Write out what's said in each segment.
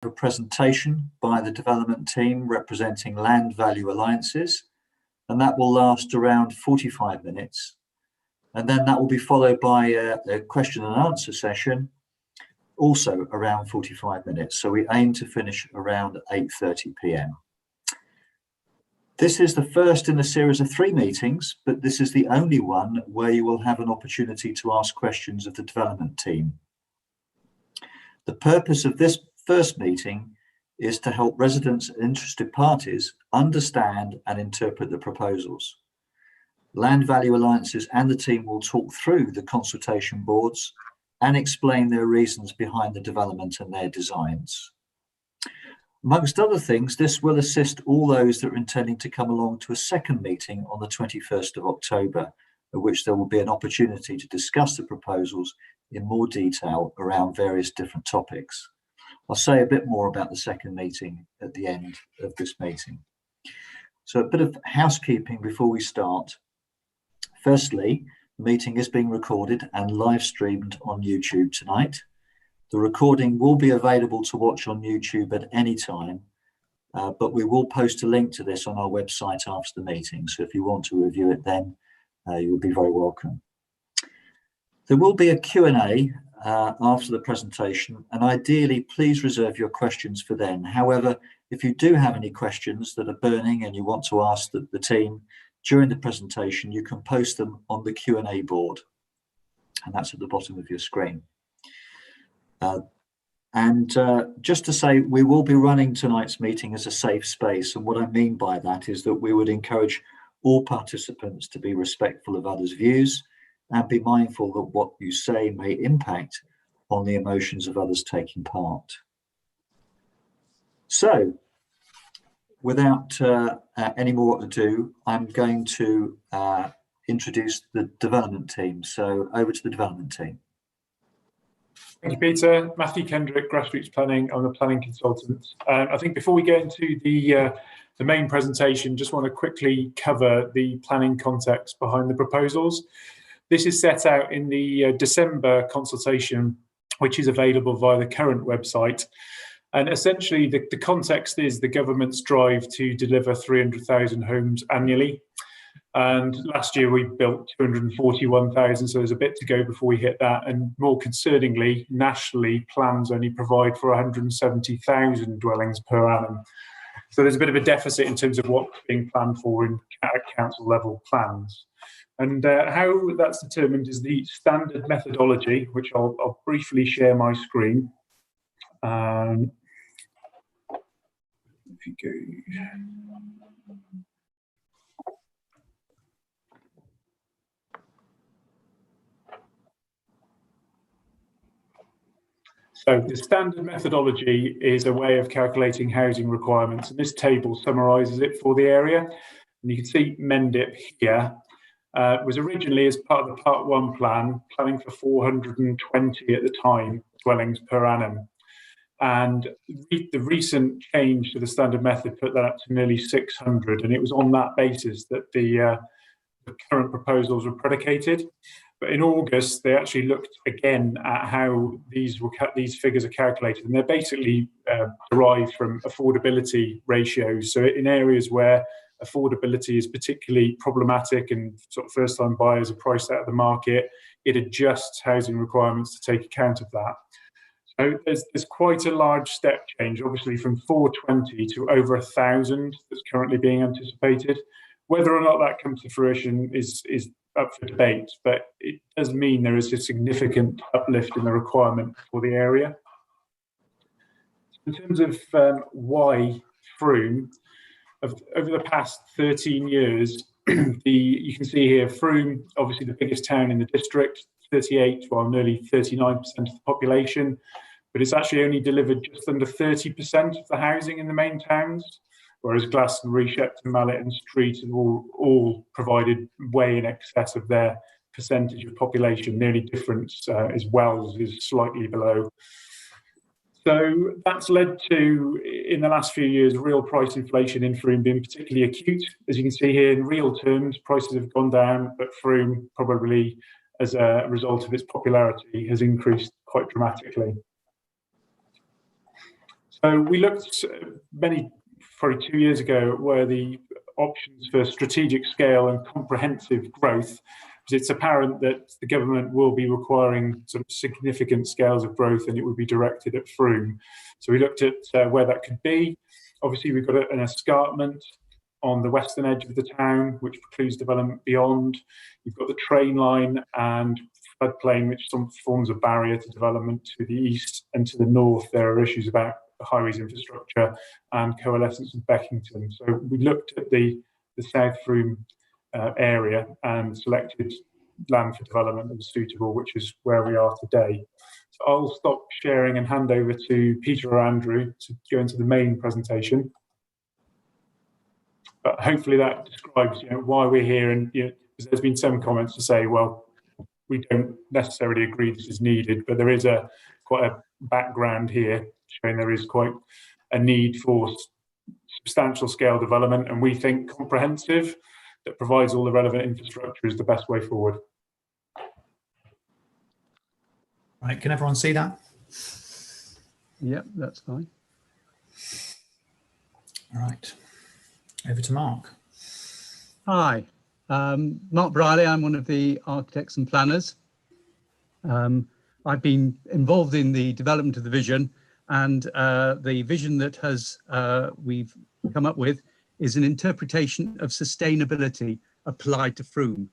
a presentation by the development team representing Land Value Alliances, and that will last around 45 minutes. And then that will be followed by a question and answer session, also around 45 minutes. So we aim to finish around 8:30 p.m. This is the first in a series of 3 meetings, but this is the only one where you will have an opportunity to ask questions of the development team. The purpose of this first meeting is to help residents and interested parties understand and interpret the proposals. Land Value Alliances and the team will talk through the consultation boards and explain their reasons behind the development and their designs. Amongst other things, this will assist all those that are intending to come along to a second meeting on the 21st of October, at which there will be an opportunity to discuss the proposals in more detail around various different topics. I'll say a bit more about the second meeting at the end of this meeting. So a bit of housekeeping before we start. Firstly, the meeting is being recorded and live streamed on YouTube tonight. The recording will be available to watch on YouTube at any time, but we will post a link to this on our website after the meeting. So if you want to review it then, you will be very welcome. There will be a Q&A after the presentation, and ideally please reserve your questions for then. However, if you do have any questions that are burning and you want to ask the team during the presentation, you can post them on the Q&A board, and that's at the bottom of your screen. Just to say, we will be running tonight's meeting as a safe space, and what I mean by that is that we would encourage all participants to be respectful of others' views and be mindful that what you say may impact on the emotions of others taking part. So, without any more ado, I'm going to introduce the development team. So over to the development team. Thank you, Peter. Matthew Kendrick, Grassroots Planning. I'm a planning consultant. I think before we go into the main presentation, just want to quickly cover the planning context behind the proposals. This is set out in the December consultation, which is available via the current website. And essentially, the context is the government's drive to deliver 300,000 homes annually. And last year we built 241,000, so there's a bit to go before we hit that. And more concerningly, nationally, plans only provide for 170,000 dwellings per annum. So there's a bit of a deficit in terms of what's being planned for in council level plans. And how that's determined is the standard methodology, which I'll briefly share my screen. If you go. So the standard methodology is a way of calculating housing requirements, and this table summarises it for the area. And you can see Mendip here was originally, as part of the Part 1 plan, planning for 420 at the time dwellings per annum. And the recent change to the standard method put that up to nearly 600, and it was on that basis that the current proposals were predicated. But in August, they actually looked again at how these figures are calculated, and they're basically derived from affordability ratios. So in areas where affordability is particularly problematic and sort of first-time buyers are priced out of the market, it adjusts housing requirements to take account of that. So there's quite a large step change, obviously, from 420 to over 1,000 that's currently being anticipated. Whether or not that comes to fruition is up for debate, but it does mean there is a significant uplift in the requirement for the area. In terms of why Froome, over the past 13 years, you can see here Froome, obviously the biggest town in the district, 38, well, nearly 39% of the population, but it's actually only delivered just under 30% of the housing in the main towns, whereas Glastonbury, Shepton Mallet and Street have all provided way in excess of their percentage of population. The only difference is Wells is slightly below. So that's led to, in the last few years, real price inflation in Froome being particularly acute. As you can see here, in real terms, prices have gone down, but Froome, probably as a result of its popularity, has increased quite dramatically. So we looked probably 2 years ago, where the options for strategic scale and comprehensive growth, because it's apparent that the government will be requiring sort of significant scales of growth, and it would be directed at Froome. So we looked at where that could be. Obviously, we've got an escarpment on the western edge of the town, which precludes development beyond. You've got the train line and floodplain, which forms a barrier to development to the east, and to the north there are issues about the highways infrastructure and coalescence of Beckington. So we looked at the South Froome area and selected land for development that was suitable, which is where we are today. So I'll stop sharing and hand over to Peter or Andrew to go into the main presentation. But hopefully that describes why we're here, and there's been some comments to say, well, we don't necessarily agree this is needed, but there is quite a background here showing there is quite a need for substantial scale development, and we think comprehensive that provides all the relevant infrastructure is the best way forward. Right, can everyone see that? Yep, that's fine. All right, over to Mark. Hi, Mark Briley. I'm one of the architects and planners. I've been involved in the development of the vision, and the vision that we've come up with is an interpretation of sustainability applied to Froome.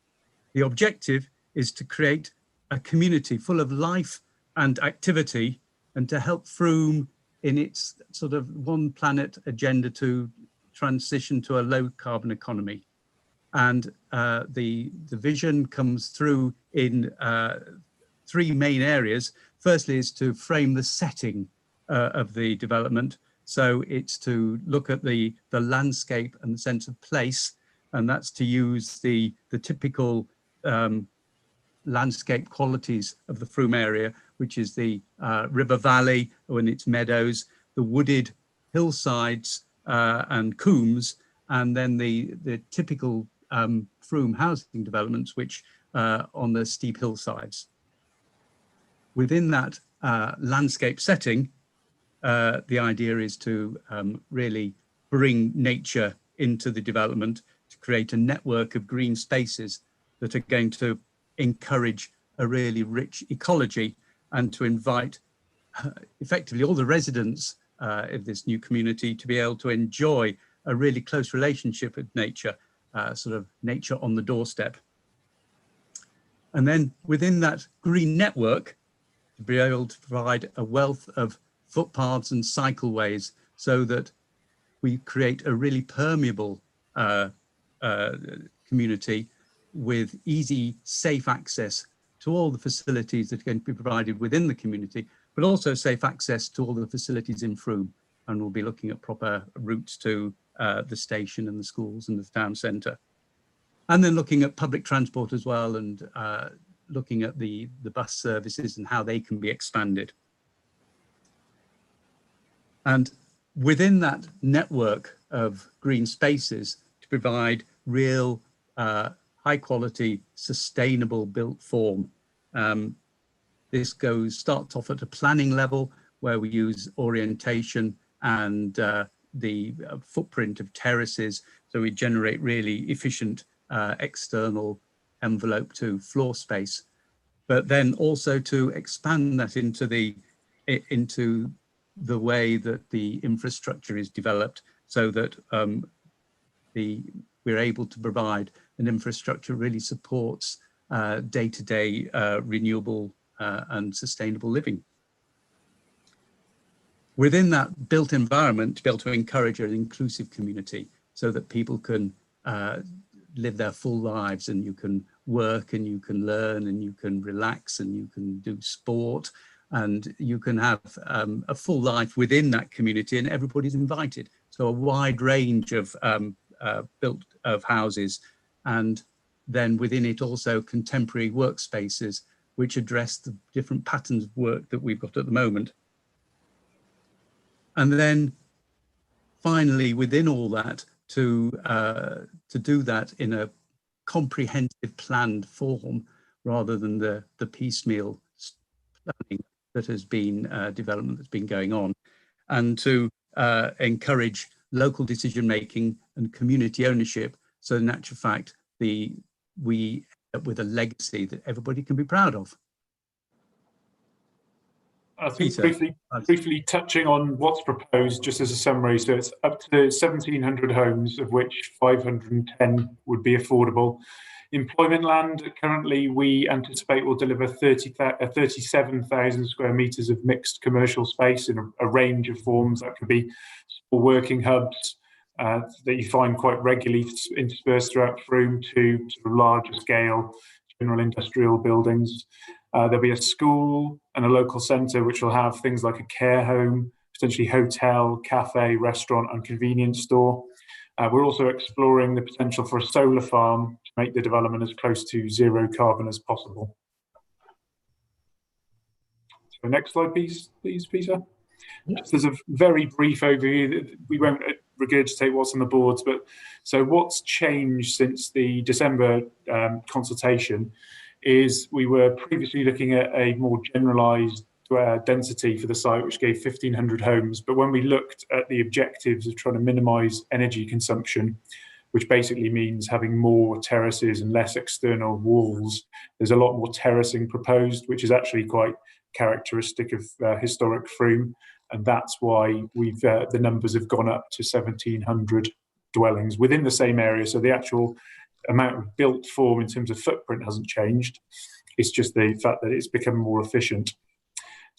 The objective is to create a community full of life and activity, and to help Froome in its sort of one planet agenda to transition to a low carbon economy. And the vision comes through in three main areas. Firstly is to frame the setting of the development. So it's to look at the landscape and the sense of place, and that's to use the typical landscape qualities of the Froome area, which is the river valley and its meadows, the wooded hillsides and combes, and then the typical Froome housing developments, which on the steep hillsides. Within that landscape setting, the idea is to really bring nature into the development, to create a network of green spaces that are going to encourage a really rich ecology, and to invite effectively all the residents of this new community to be able to enjoy a really close relationship with nature, sort of nature on the doorstep. And then within that green network, to be able to provide a wealth of footpaths and cycleways, so that we create a really permeable community with easy, safe access to all the facilities that are going to be provided within the community, but also safe access to all the facilities in Froome. And we'll be looking at proper routes to the station and the schools and the town centre. And then looking at public transport as well, and looking at the bus services and how they can be expanded. And within that network of green spaces, to provide real high quality, sustainable built form. This starts off at a planning level, where we use orientation and the footprint of terraces. So we generate really efficient external envelope to floor space, but then also to expand that into the way that the infrastructure is developed, so that we're able to provide an infrastructure really supports day-to-day renewable and sustainable living. Within that built environment, to be able to encourage an inclusive community, so that people can live their full lives, and you can work, and you can learn, and you can relax, and you can do sport, and you can have a full life within that community, and everybody's invited. So a wide range of built houses, and then within it also contemporary workspaces, which address the different patterns of work that we've got at the moment. And then finally, within all that, to do that in a comprehensive planned form, rather than the piecemeal planning that has been development that's been going on. and to encourage local decision making and community ownership. So in actual fact, we end up with a legacy that everybody can be proud of. I think Peter. briefly touching on what's proposed, just as a summary. So it's up to 1,700 homes, of which 510 would be affordable. Employment land, currently we anticipate will deliver 37,000 square metres of mixed commercial space in a range of forms. That could be small working hubs that you find quite regularly interspersed throughout Froome, to sort of larger scale general industrial buildings. There'll be a school and a local centre which will have things like a care home, potentially hotel, cafe, restaurant and convenience store. We're also exploring the potential for a solar farm to make the development as close to zero carbon as possible. So next slide, please, Peter. Just as a very brief overview, we won't regurgitate what's on the boards, but so what's changed since the December consultation is we were previously looking at a more generalised density for the site, which gave 1,500 homes. But when we looked at the objectives of trying to minimise energy consumption, which basically means having more terraces and less external walls, there's a lot more terracing proposed, which is actually quite characteristic of historic Froome. And that's why we've the numbers have gone up to 1,700 dwellings within the same area. So the actual amount of built form in terms of footprint hasn't changed. It's just the fact that it's become more efficient.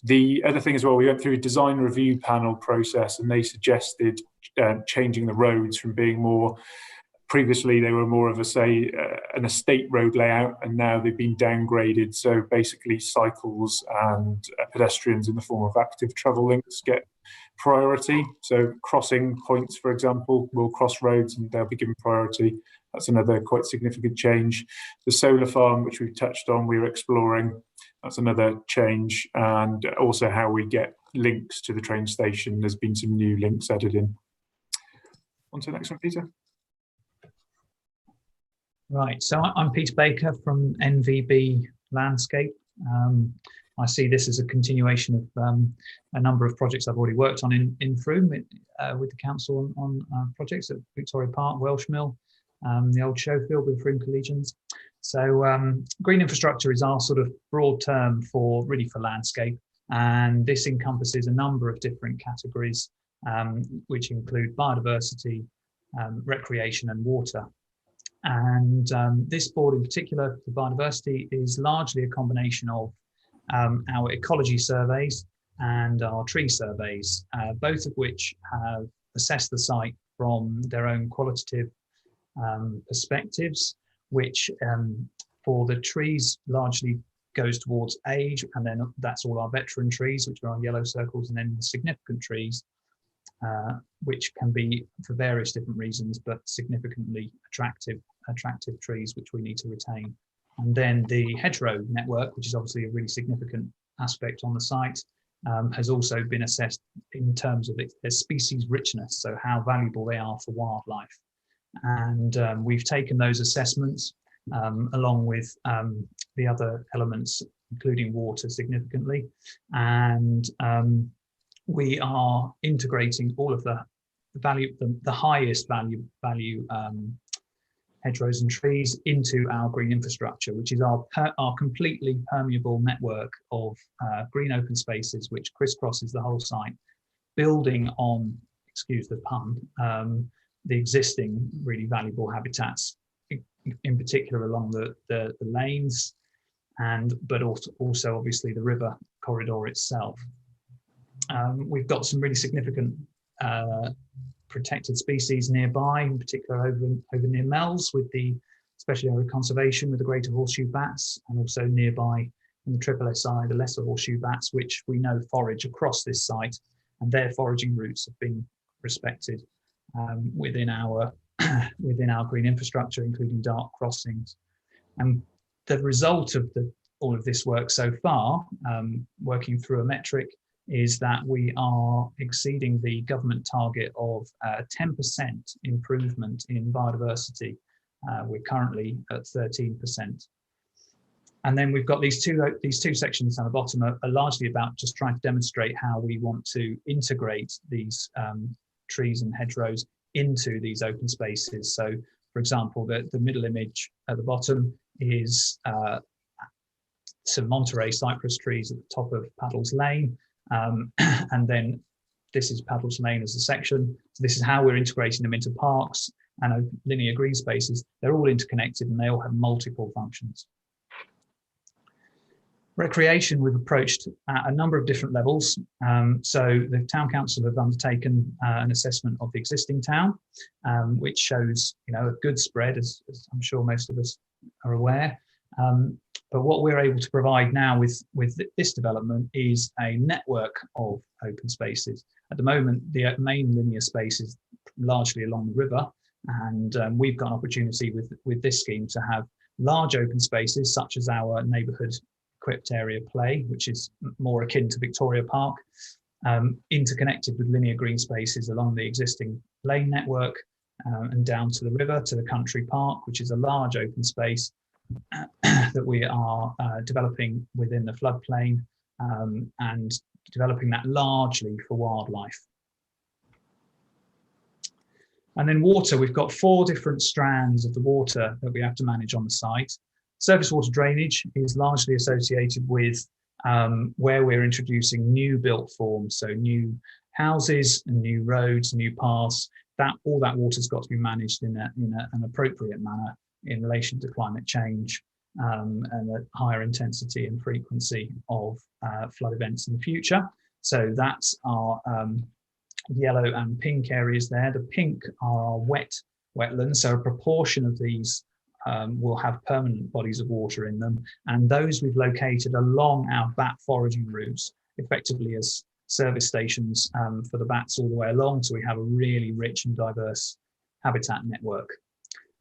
The other thing as well, we went through a design review panel process, and they suggested changing the roads from being more, previously they were more of an estate road layout, and now they've been downgraded. So basically cycles and pedestrians in the form of active travel links get priority. So crossing points, for example, will cross roads and they'll be given priority. That's another quite significant change. The solar farm, which we've touched on, we're exploring. That's another change. And also how we get links to the train station. There's been some new links added in. On to the next one, Peter. Right, so I'm Peter Baker from NVB Landscape. I see this as a continuation of a number of projects I've already worked on in Froome with the council on projects at Victoria Park, Welsh Mill, the old show field with Froome Collegians. So green infrastructure is our sort of broad term for landscape, and this encompasses a number of different categories, which include biodiversity, recreation and water. And this board in particular, the biodiversity, is largely a combination of our ecology surveys and our tree surveys, both of which have assessed the site from their own qualitative perspectives, which for the trees largely goes towards age, and then that's all our veteran trees, which are our yellow circles, and then the significant trees, which can be for various different reasons, but significantly attractive trees, which we need to retain. And then the hedgerow network, which is obviously a really significant aspect on the site, has also been assessed in terms of their species richness, so how valuable they are for wildlife. And we've taken those assessments along with the other elements, including water, significantly, and we are integrating all of the highest value hedgerows and trees into our green infrastructure, which is our completely permeable network of green open spaces, which crisscrosses the whole site, building on, excuse the pun, the existing really valuable habitats, in particular along the lanes, but also obviously the river corridor itself. We've got some really significant protected species nearby, in particular over near Mells with the Special Area Conservation with the greater horseshoe bats, and also nearby in the Triple SI, the lesser horseshoe bats, which we know forage across this site, and their foraging routes have been respected within our green infrastructure, including dark crossings. And the result of all of this work so far, working through a metric, is that we are exceeding the government target of 10% improvement in biodiversity. We're currently at 13%. And then we've got these two sections down the bottom are largely about just trying to demonstrate how we want to integrate these trees and hedgerows into these open spaces. So, for example, the middle image at the bottom is some Monterey cypress trees at the top of Paddles Lane. And then this is Paddles Lane as a section. So this is how we're integrating them into parks and linear green spaces. They're all interconnected and they all have multiple functions. Recreation, we've approached at a number of different levels. So the Town Council have undertaken an assessment of the existing town, which shows, a good spread, as I'm sure most of us are aware. But what we're able to provide now with this development is a network of open spaces. At the moment, the main linear space is largely along the river, and we've got an opportunity with this scheme to have large open spaces such as our neighbourhood equipped area play, which is more akin to Victoria Park, interconnected with linear green spaces along the existing lane network and down to the river to the country park, which is a large open space that we are developing within the floodplain and developing that largely for wildlife. And then water, we've got 4 different strands of the water that we have to manage on the site. Surface water drainage is largely associated with where we're introducing new built forms, so new houses and new roads, new paths. All that water's got to be managed in an appropriate manner in relation to climate change and the higher intensity and frequency of flood events in the future. So that's our yellow and pink areas there. The pink are our wetlands, so a proportion of these will have permanent bodies of water in them, and those we've located along our bat foraging routes, effectively as service stations for the bats all the way along, so we have a really rich and diverse habitat network.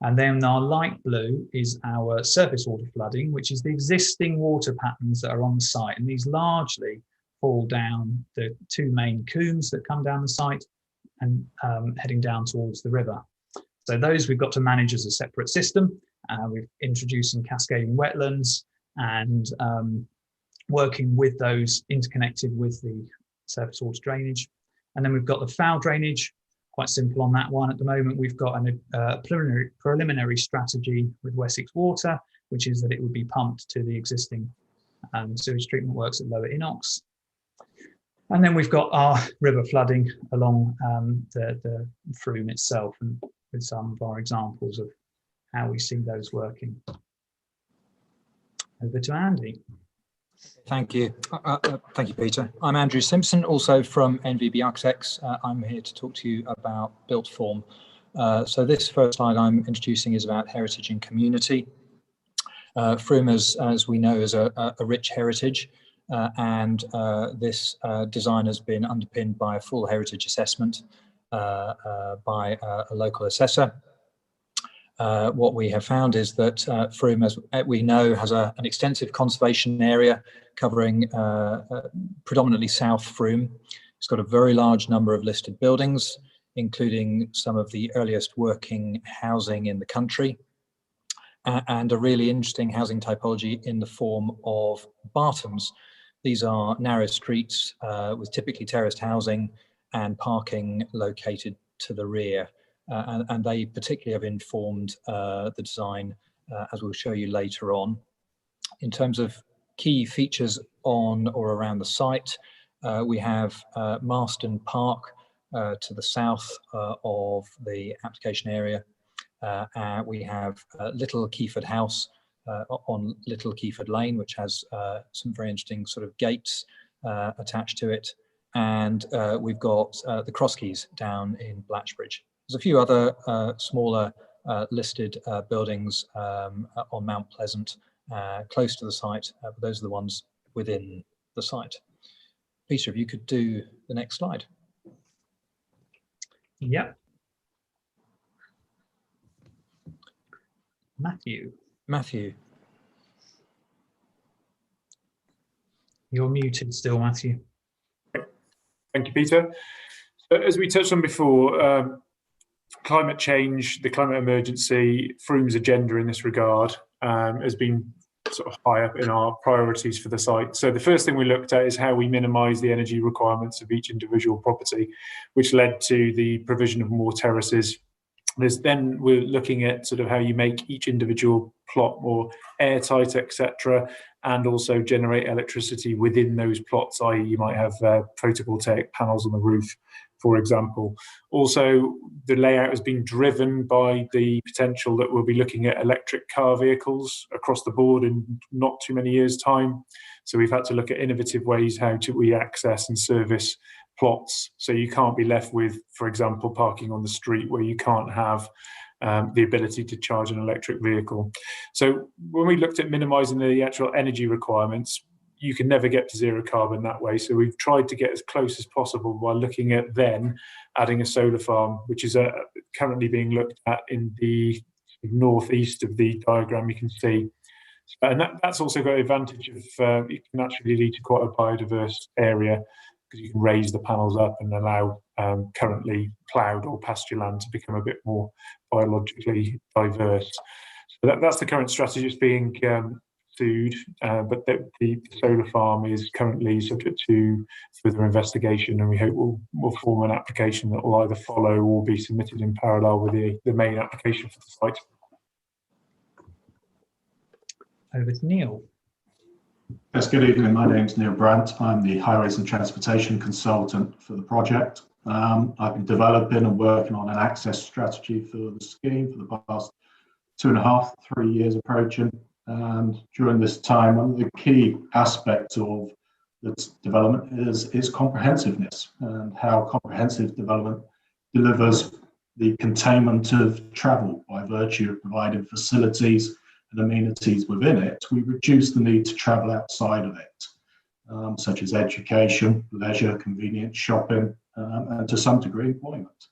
And then our light blue is our surface water flooding, which is the existing water patterns that are on the site, and these largely fall down the 2 main combes that come down the site and heading down towards the river. So those we've got to manage as a separate system. We're introducing cascading wetlands and working with those interconnected with the surface water drainage. And then we've got the foul drainage, quite simple on that one. At the moment, we've got a preliminary strategy with Wessex Water, which is that it would be pumped to the existing sewage treatment works at Lower Inox. And then we've got our river flooding along the Froome itself, and with some of our examples of how we see those working. Over to Andy. Thank you. Thank you, Peter. I'm Andrew Simpson, also from NVB Architects. I'm here to talk to you about built form. So this first slide I'm introducing is about heritage and community. Froome, as we know, is a rich heritage, and this design has been underpinned by a full heritage assessment by a local assessor. What we have found is that Froome, as we know, has an extensive conservation area covering predominantly South Froome. It's got a very large number of listed buildings, including some of the earliest working housing in the country, and a really interesting housing typology in the form of Bartons. These are narrow streets with typically terraced housing and parking located to the rear. And they particularly have informed the design, as we'll show you later on. In terms of key features on or around the site, we have Marston Park to the south of the application area. We have Little Keyford House on Little Keyford Lane, which has some very interesting sort of gates attached to it. And we've got the Crosskeys down in Blatchbridge. There's a few other smaller listed buildings on Mount Pleasant, close to the site, but those are the ones within the site. Peter, if you could do the next slide. Yep. Matthew. You're muted still, Matthew. Thank you, Peter. So as we touched on before, climate change, the climate emergency, Froome's agenda in this regard has been sort of high up in our priorities for the site. So the first thing we looked at is how we minimise the energy requirements of each individual property, which led to the provision of more terraces. Then we're looking at sort of how you make each individual plot more airtight, etc., and also generate electricity within those plots, i.e. you might have photovoltaic panels on the roof, for example. Also, the layout has been driven by the potential that we'll be looking at electric car vehicles across the board in not too many years' time. So we've had to look at innovative ways how we access and service plots, so you can't be left with, for example, parking on the street where you can't have the ability to charge an electric vehicle. So when we looked at minimising the actual energy requirements, you can never get to zero carbon that way. So we've tried to get as close as possible by looking at then adding a solar farm, which is currently being looked at in the northeast of the diagram you can see. And that's also got the advantage of it can actually lead to quite a biodiverse area, because you can raise the panels up and allow currently ploughed or pasture land to become a bit more biologically diverse. So that's the current strategy that's being pursued, but the solar farm is currently subject to further investigation, and we hope we'll form an application that will either follow or be submitted in parallel with the main application for the site. Over to Neil. Yes, good evening. My name's Neil Brandt. I'm the Highways and Transportation Consultant for the project. I've been developing and working on an access strategy for the scheme for the past 2.5, 3 years approaching. And during this time, one of the key aspects of this development is its comprehensiveness, and how comprehensive development delivers the containment of travel by virtue of providing facilities and amenities within it. We reduce the need to travel outside of it, such as education, leisure, convenience, shopping, and to some degree employment.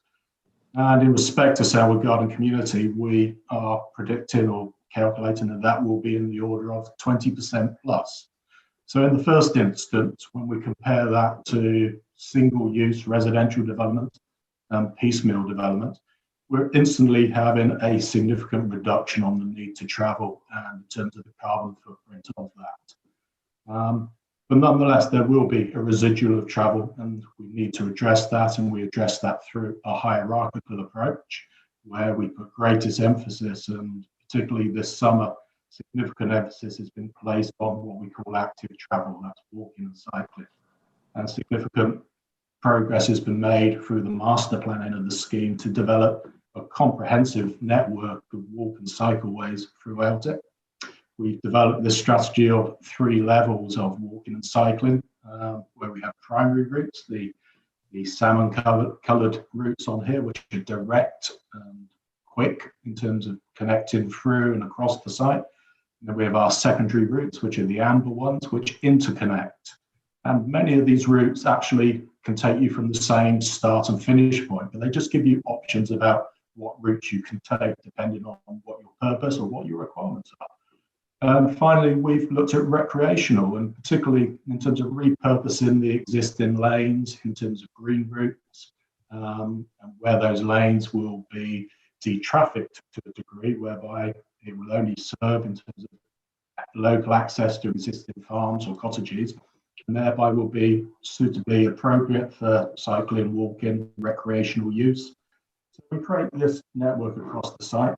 And in respect to Selwood Garden community, we are predicting or calculating that will be in the order of 20% plus. So in the first instance, when we compare that to single-use residential development and piecemeal development, we're instantly having a significant reduction on the need to travel and in terms of the carbon footprint of that. But nonetheless, there will be a residual of travel, and we need to address that, and we address that through a hierarchical approach where we put greatest emphasis, and particularly this summer, significant emphasis has been placed on what we call active travel, that's walking and cycling. And significant progress has been made through the master planning of the scheme to develop a comprehensive network of walk and cycleways throughout it. We've developed this strategy of 3 levels of walking and cycling, where we have primary routes, the salmon coloured routes on here, which are direct and quick in terms of connecting through and across the site. And then we have our secondary routes, which are the amber ones, which interconnect. And many of these routes actually can take you from the same start and finish point, but they just give you options about what routes you can take depending on what your purpose or what your requirements are. Finally, we've looked at recreational, and particularly in terms of repurposing the existing lanes in terms of green routes, and where those lanes will be de-trafficked to a degree whereby it will only serve in terms of local access to existing farms or cottages, and thereby will be suitably appropriate for cycling, walking, recreational use. So we create this network across the site.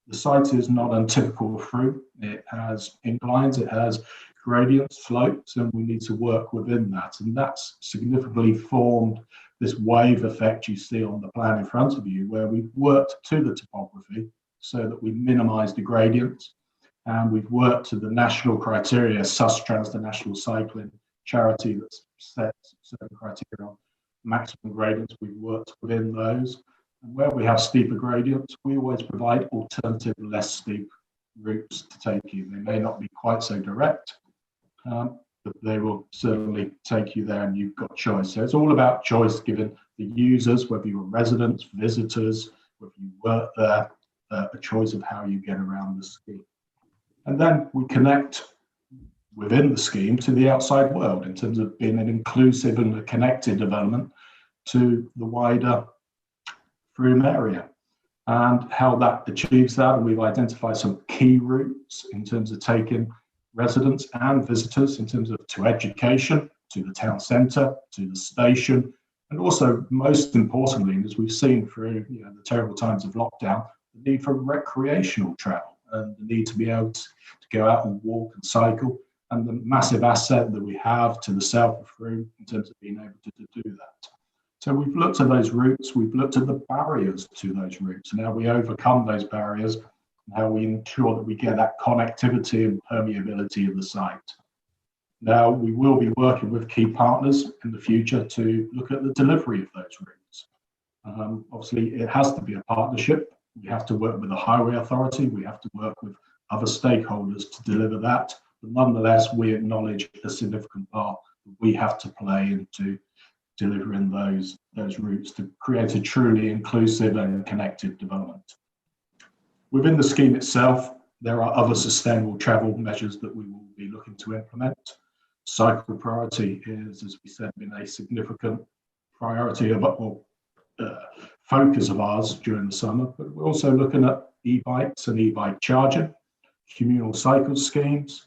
The site is not untypical of Froome. It has inclines, it has gradients, slopes, and we need to work within that. And that's significantly formed this wave effect you see on the plan in front of you, where we've worked to the topography so that we minimise the gradients. And we've worked to the national criteria, Sustrans, the national cycling charity that sets certain criteria on maximum gradients. We've worked within those. And where we have steeper gradients, we always provide alternative, less steep routes to take you. They may not be quite so direct, but they will certainly take you there, and you've got choice. So it's all about choice, given the users, whether you're residents, visitors, whether you work there, a choice of how you get around the scheme. And then we connect within the scheme to the outside world in terms of being an inclusive and a connected development to the wider Froome area, and how that achieves that. And we've identified some key routes in terms of taking residents and visitors in terms of to education, to the town centre, to the station, and also most importantly, as we've seen through the terrible times of lockdown, the need for recreational travel and the need to be able to go out and walk and cycle, and the massive asset that we have to the south of Froome in terms of being able to do that. So we've looked at those routes, we've looked at the barriers to those routes, and how we overcome those barriers, and how we ensure that we get that connectivity and permeability of the site. Now, we will be working with key partners in the future to look at the delivery of those routes. Obviously, it has to be a partnership. We have to work with the highway authority, we have to work with other stakeholders to deliver that. But nonetheless, we acknowledge a significant part that we have to play into delivering those routes to create a truly inclusive and connected development. Within the scheme itself, there are other sustainable travel measures that we will be looking to implement. Cycle priority is, as we said, been a significant priority of focus of ours during the summer, but we're also looking at e-bikes and e-bike charging, communal cycle schemes,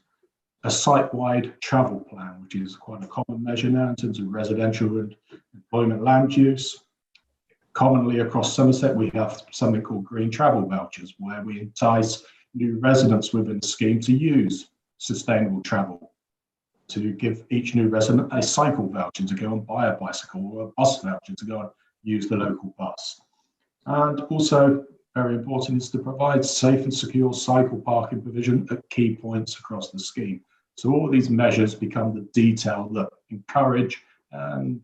a site-wide travel plan, which is quite a common measure now in terms of residential and employment land use. Commonly across Somerset, we have something called green travel vouchers, where we entice new residents within the scheme to use sustainable travel, to give each new resident a cycle voucher to go and buy a bicycle, or a bus voucher to go and use the local bus. And also, very important, is to provide safe and secure cycle parking provision at key points across the scheme. So all of these measures become the detail that encourage, and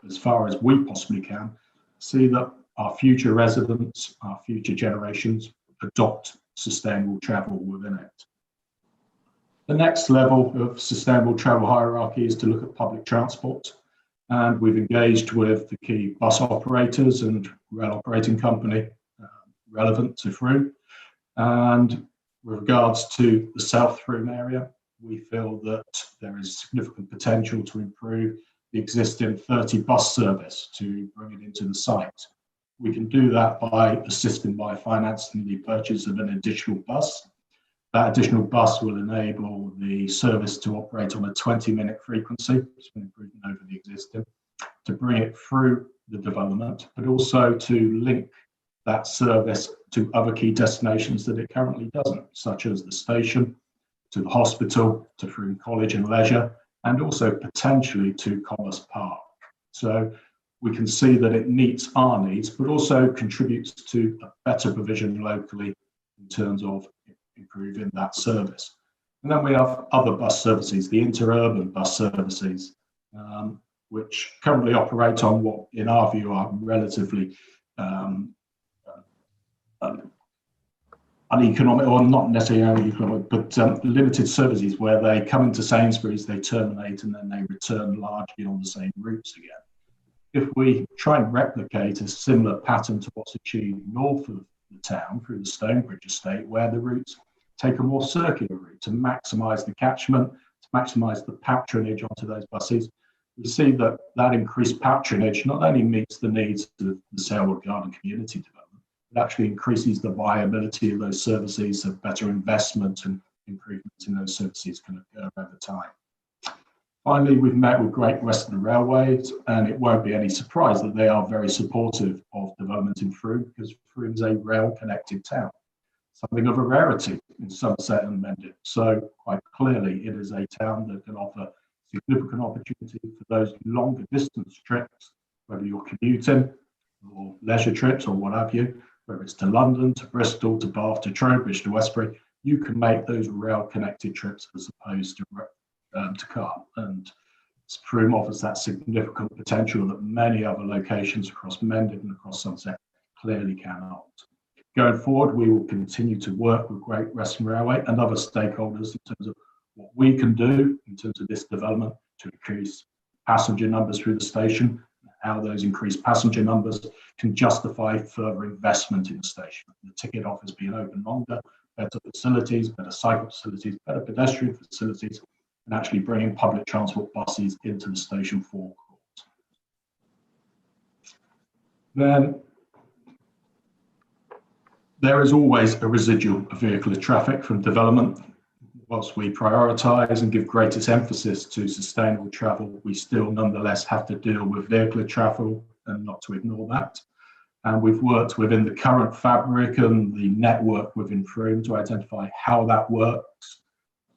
as far as we possibly can, see that our future residents, our future generations adopt sustainable travel within it. The next level of sustainable travel hierarchy is to look at public transport. And we've engaged with the key bus operators and rail operating company relevant to Froome. And with regards to the South Froome area, we feel that there is significant potential to improve the existing 30 bus service to bring it into the site. We can do that by assisting by financing the purchase of an additional bus. That additional bus will enable the service to operate on a 20-minute frequency, it's an improvement over the existing, to bring it through the development, but also to link that service to other key destinations that it currently doesn't, such as the station, to the hospital, to Froome College and Leisure, and also potentially to Commerce Park. So we can see that it meets our needs, but also contributes to a better provision locally in terms of improving that service. And then we have other bus services, the interurban bus services, which currently operate on what, in our view, are relatively uneconomic, or not necessarily uneconomic, but limited services, where they come into Sainsbury's, they terminate, and then they return largely on the same routes again. If we try and replicate a similar pattern to what's achieved north of the town through the Stonebridge estate, where the routes take a more circular route to maximise the catchment, to maximise the patronage onto those buses, we see that that increased patronage not only meets the needs of the Selwood Garden community development, it actually increases the viability of those services, so better investment and improvements in those services can occur over time. Finally, we've met with Great Western Railways, and it won't be any surprise that they are very supportive of development in Froome, because Froome is a rail-connected town, something of a rarity in Somerset and Mendip. So quite clearly, it is a town that can offer significant opportunity for those longer distance trips, whether you're commuting or leisure trips or what have you, whether it's to London, to Bristol, to Bath, to Trowbridge, to Westbury, you can make those rail-connected trips as opposed to car. And Froome offers that significant potential that many other locations across Mendip and across Somerset clearly cannot. Going forward, we will continue to work with Great Western Railway and other stakeholders in terms of what we can do in terms of this development to increase passenger numbers through the station, how those increased passenger numbers can justify further investment in the station. The ticket office being open longer, better facilities, better cycle facilities, better pedestrian facilities, and actually bringing public transport buses into the station forecourt. Then there is always a residual of vehicular traffic from development. whilst we prioritise and give greatest emphasis to sustainable travel, we still nonetheless have to deal with vehicular travel and not to ignore that. And we've worked within the current fabric and the network within Froome to identify how that works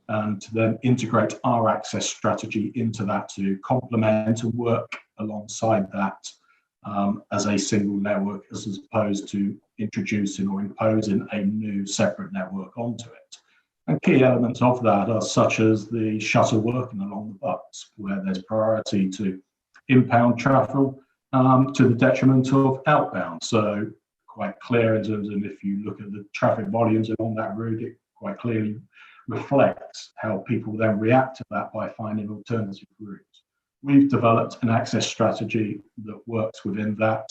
and to then integrate our access strategy into that to complement and work alongside that as a single network, as opposed to introducing or imposing a new separate network onto it. And key elements of that are such as the shuttle working along the butts, where there's priority to inbound travel to the detriment of outbound. So quite clear in terms of, if you look at the traffic volumes along that route, it quite clearly reflects how people then react to that by finding alternative routes. We've developed an access strategy that works within that,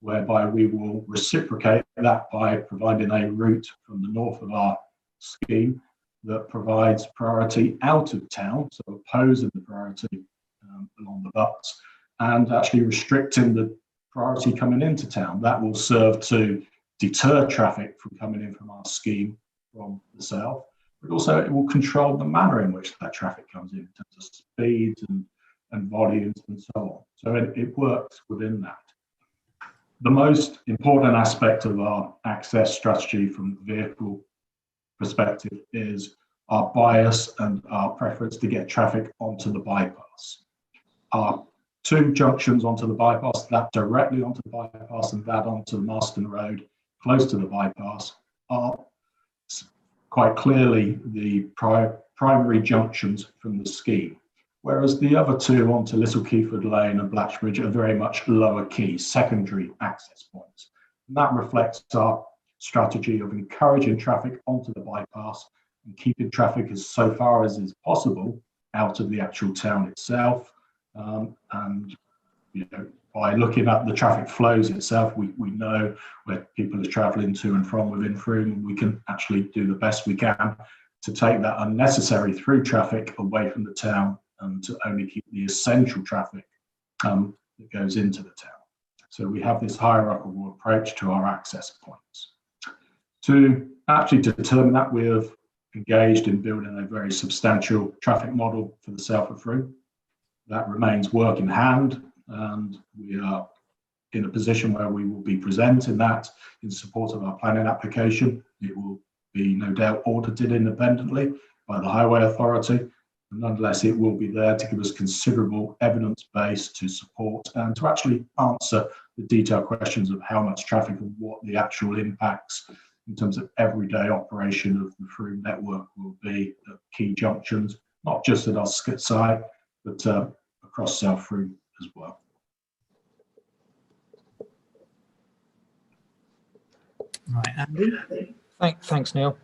whereby we will reciprocate that by providing a route from the north of our scheme that provides priority out of town, so opposing the priority along the butts, and actually restricting the priority coming into town. That will serve to deter traffic from coming in from our scheme from the south, but also it will control the manner in which that traffic comes in terms of speed and volumes and so on. So it works within that. The most important aspect of our access strategy from the vehicle perspective is our bias and our preference to get traffic onto the bypass. Our two junctions onto the bypass, that directly onto the bypass and that onto the Marston Road, close to the bypass, are quite clearly the primary junctions from the scheme. Whereas the other two onto Little Keyford Lane and Blatchbridge are very much lower key, secondary access points. And that reflects our strategy of encouraging traffic onto the bypass and keeping traffic as so far as is possible out of the actual town itself. And by looking at the traffic flows itself, we know where people are travelling to and from within Froome, and we can actually do the best we can to take that unnecessary through traffic away from the town and to only keep the essential traffic that goes into the town. So we have this hierarchical approach to our access points. To actually determine that, we have engaged in building a very substantial traffic model for the south of Froome. That remains work in hand, and we are in a position where we will be presenting that in support of our planning application. It will be no doubt audited independently by the Highway Authority. Nonetheless, it will be there to give us considerable evidence base to support and to actually answer the detailed questions of how much traffic and what the actual impacts in terms of everyday operation of the Froome network will be at key junctions, not just at our skit site, but across South Froome as well. Right, Andy. Thanks, Neil.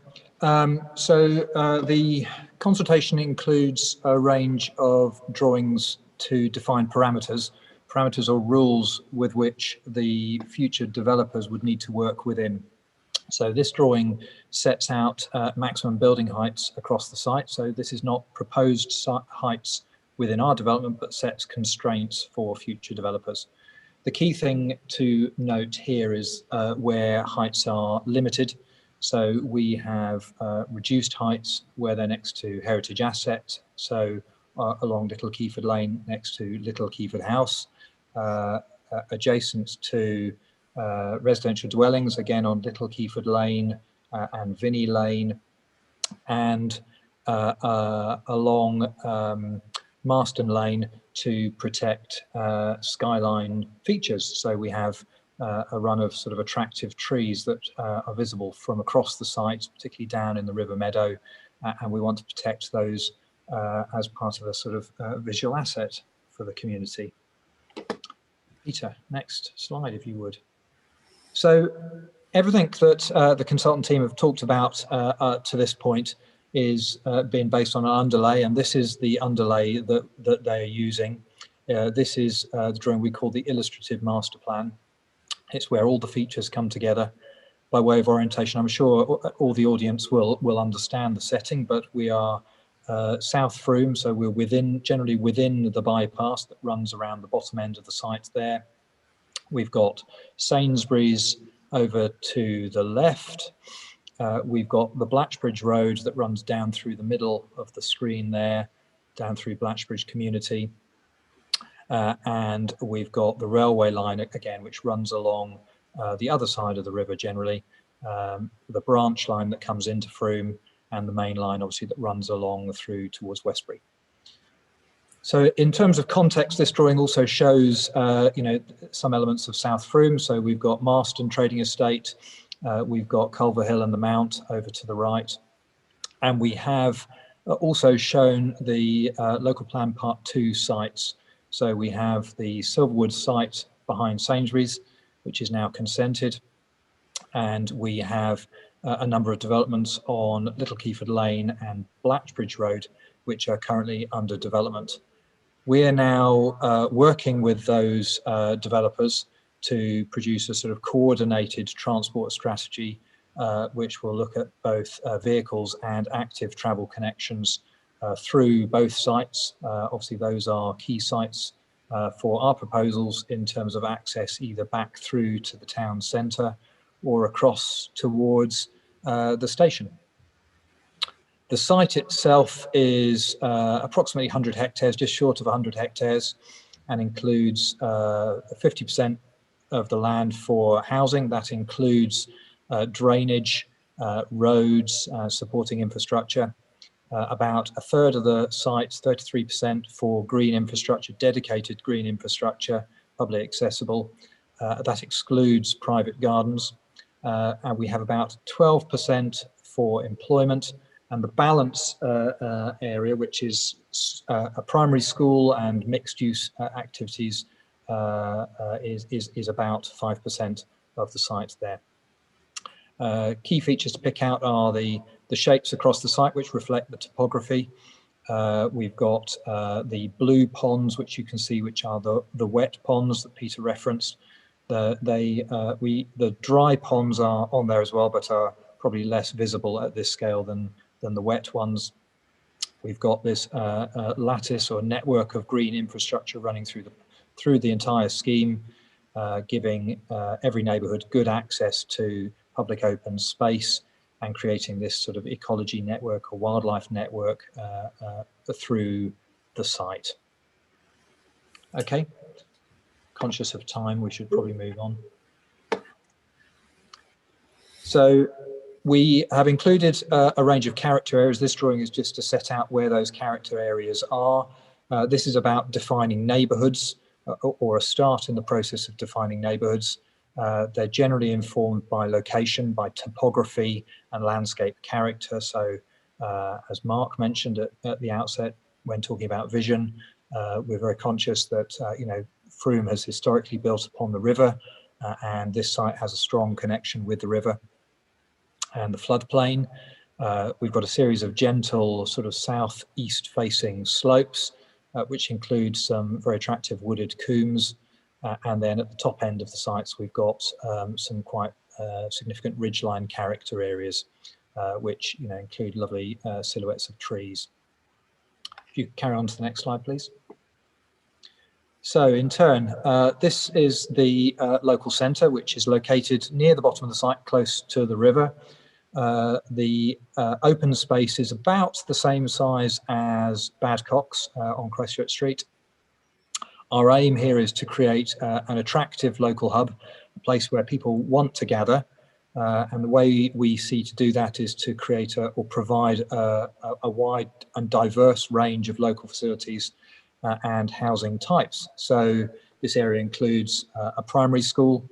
So the consultation includes a range of drawings to define parameters or rules with which the future developers would need to work within. So this drawing sets out maximum building heights across the site. So this is not proposed heights within our development, but sets constraints for future developers. The key thing to note here is where heights are limited. So we have reduced heights where they're next to heritage assets. So along Little Keyford Lane next to Little Keyford House, adjacent to residential dwellings, again on Little Keyford Lane and Vinnie Lane, and along Marston Lane to protect skyline features. So we have a run of sort of attractive trees that are visible from across the site, particularly down in the river meadow, and we want to protect those as part of a sort of visual asset for the community. Peter, next slide if you would. So everything that the consultant team have talked about to this point is being based on an underlay, and this is the underlay that they are using. This is the drawing we call the Illustrative Master Plan. It's where all the features come together by way of orientation. I'm sure all the audience will understand the setting, but we are South Froome, so we're generally within the bypass that runs around the bottom end of the site there. We've got Sainsbury's over to the left, We've got the Blatchbridge Road that runs down through the middle of the screen there, down through Blatchbridge Community. And we've got the railway line again, which runs along the other side of the river generally, the branch line that comes into Froome, and the main line obviously that runs along through towards Westbury. So in terms of context, this drawing also shows some elements of South Froome. So we've got Marston Trading Estate, we've got Culver Hill and the Mount over to the right, and we have also shown the Local Plan Part 2 sites. So we have the Silverwood site behind Sainsbury's, which is now consented, and we have a number of developments on Little Keyford Lane and Blatchbridge Road, which are currently under development. We are now working with those developers to produce a sort of coordinated transport strategy, which will look at both vehicles and active travel connections through both sites. Obviously, those are key sites for our proposals in terms of access either back through to the town centre or across towards the station. The site itself is approximately 100 hectares, just short of 100 hectares, and includes 50% of the land for housing. That includes drainage, roads, supporting infrastructure. About a third of the sites, 33% for green infrastructure, dedicated green infrastructure, publicly accessible. That excludes private gardens. And we have about 12% for employment, and the balance area, which is a primary school and mixed use activities, is about 5% of the site there. Key features to pick out are the shapes across the site, which reflect the topography. We've got the blue ponds, which you can see, which are the wet ponds that Peter referenced. The dry ponds are on there as well, but are probably less visible at this scale than the wet ones. We've got this lattice or network of green infrastructure running through the entire scheme, giving every neighbourhood good access to public open space and creating this sort of ecology network or wildlife network through the site. Okay, conscious of time, we should probably move on. So we have included a range of character areas. This drawing is just to set out where those character areas are. This is about defining neighbourhoods or a start in the process of defining neighbourhoods. They're generally informed by location, by topography and landscape character. So as Mark mentioned at the outset, when talking about vision, we're very conscious that Froome has historically built upon the river, and this site has a strong connection with the river and the floodplain. We've got a series of gentle sort of southeast facing slopes, which include some very attractive wooded combes. And then at the top end of the sites, we've got some quite significant ridgeline character areas, which include lovely silhouettes of trees. If you carry on to the next slide, please. So in turn, this is the local centre, which is located near the bottom of the site, close to the river. The open space is about the same size as Badcocks on Christchurch Street. Our aim here is to create an attractive local hub, a place where people want to gather. And the way we see to do that is to create or provide a wide and diverse range of local facilities and housing types. So this area includes a primary school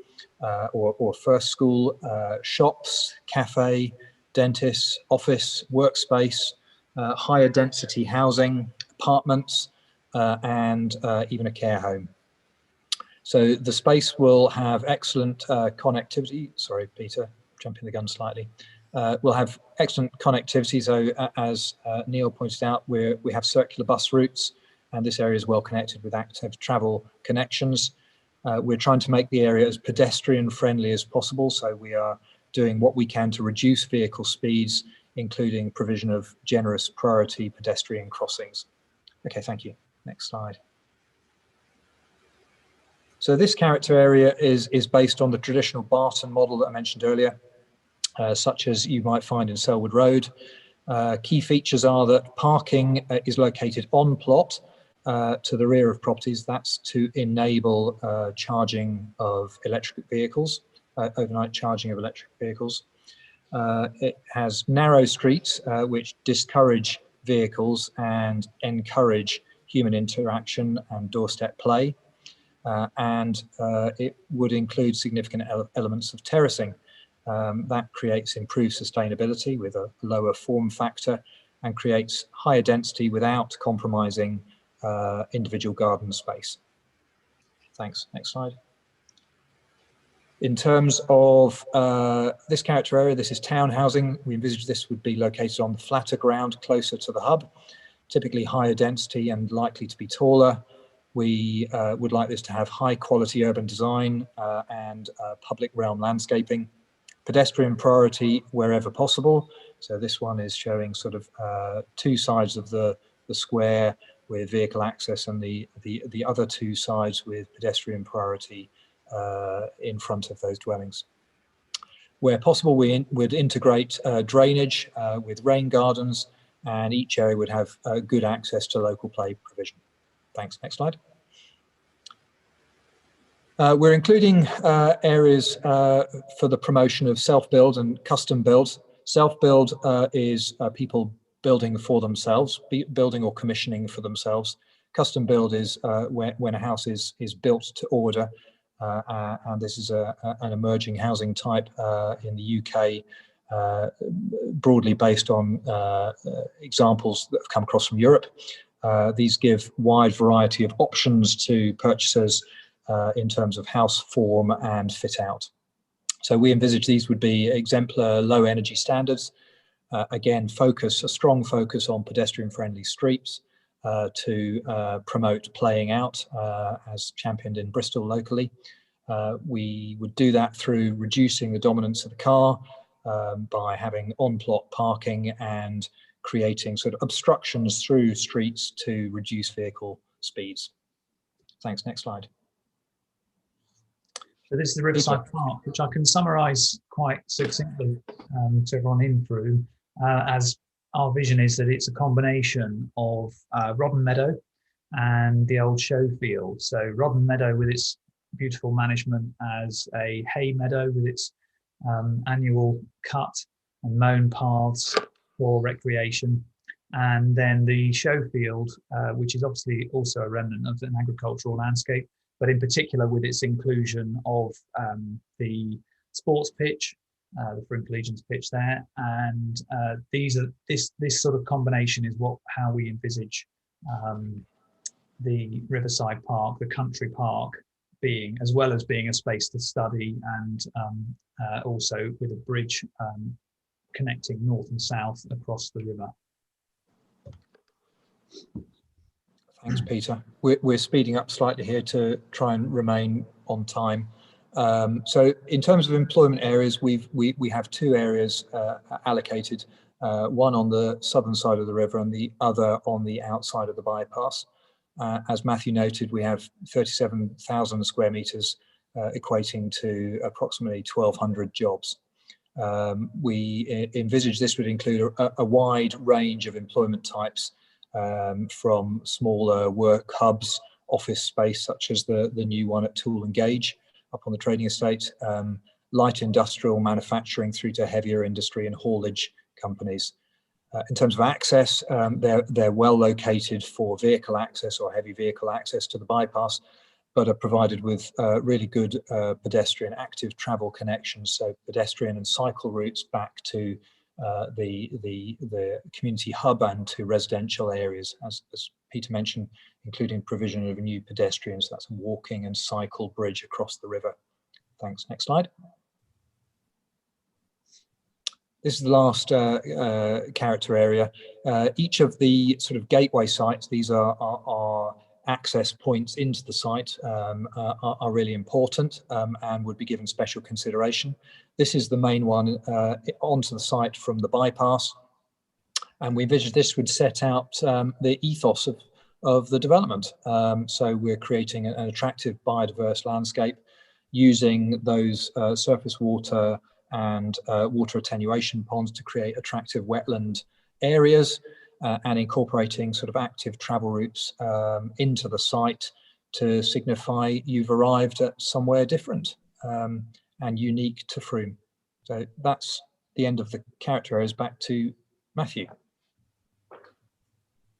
or first school, shops, cafe, dentists, office, workspace, higher density housing, apartments, and even a care home. So the space will have excellent connectivity. Sorry, Peter, jumping the gun slightly. We'll have excellent connectivity. So as Neil pointed out, we have circular bus routes, and this area is well connected with active travel connections. We're trying to make the area as pedestrian friendly as possible. So we are doing what we can to reduce vehicle speeds, including provision of generous priority pedestrian crossings. Okay, thank you. Next slide. So this character area is based on the traditional Barton model that I mentioned earlier. such as you might find in Selwood Road. Key features are that parking is located on plot to the rear of properties. That's to enable charging of electric vehicles, overnight charging of electric vehicles. It has narrow streets which discourage vehicles and encourage human interaction and doorstep play. And it would include significant elements of terracing. That creates improved sustainability with a lower form factor and creates higher density without compromising individual garden space. Thanks. Next slide. In terms of this character area, this is town housing. We envisage this would be located on the flatter ground closer to the hub, typically higher density and likely to be taller. We would like this to have high quality urban design and public realm landscaping. Pedestrian priority wherever possible. So this one is showing sort of two sides of the square with vehicle access and the other two sides with pedestrian priority in front of those dwellings. Where possible, we would integrate drainage with rain gardens, and each area would have good access to local play provision. Thanks. Next slide. We're including areas for the promotion of self-build and custom build. Self-build is people building for themselves, building or commissioning for themselves. Custom build is when a house is built to order, and this is an emerging housing type in the UK, broadly based on examples that have come across from Europe. These give wide variety of options to purchasers in terms of house form and fit out. So we envisage these would be exemplar low energy standards. Again, a strong focus on pedestrian friendly streets to promote playing out as championed in Bristol locally. We would do that through reducing the dominance of the car by having on-plot parking and creating sort of obstructions through streets to reduce vehicle speeds. Thanks. Next slide. So this is the Riverside Park, which I can summarise quite succinctly to everyone in Froome, as our vision is that it's a combination of Rodden Meadow and the old show field. So Rodden Meadow with its beautiful management as a hay meadow with its annual cut and mown paths for recreation. And then the show field, which is obviously also a remnant of an agricultural landscape, but in particular with its inclusion of the sports pitch, the Froome Collegians pitch there, and this sort of combination is how we envisage the Riverside Park, the country park, being, as well as being a space to study and also with a bridge connecting north and south across the river. Thanks, Peter. We're speeding up slightly here to try and remain on time. So in terms of employment areas, we have two areas allocated, one on the southern side of the river and the other on the outside of the bypass. As Matthew noted, we have 37,000 square metres, equating to approximately 1,200 jobs. We envisage this would include a wide range of employment types, from smaller work hubs, office space, such as the new one at Tool and Gauge up on the trading estate, light industrial manufacturing through to heavier industry and haulage companies. In terms of access, they're well located for vehicle access or heavy vehicle access to the bypass, but are provided with really good pedestrian active travel connections, so pedestrian and cycle routes back to the community hub and to residential areas, as Peter mentioned, including provision of new pedestrians. That's a walking and cycle bridge across the river. Thanks. Next slide. This is the last character area. Each of the sort of gateway sites, these are access points into the site, are really important and would be given special consideration. This is the main one onto the site from the bypass, and we envisage this would set out the ethos of the development. So we're creating an attractive biodiverse landscape using those surface water and water attenuation ponds to create attractive wetland areas, and incorporating sort of active travel routes into the site to signify you've arrived at somewhere different and unique to Froome. So that's the end of the character areas. Back to Matthew.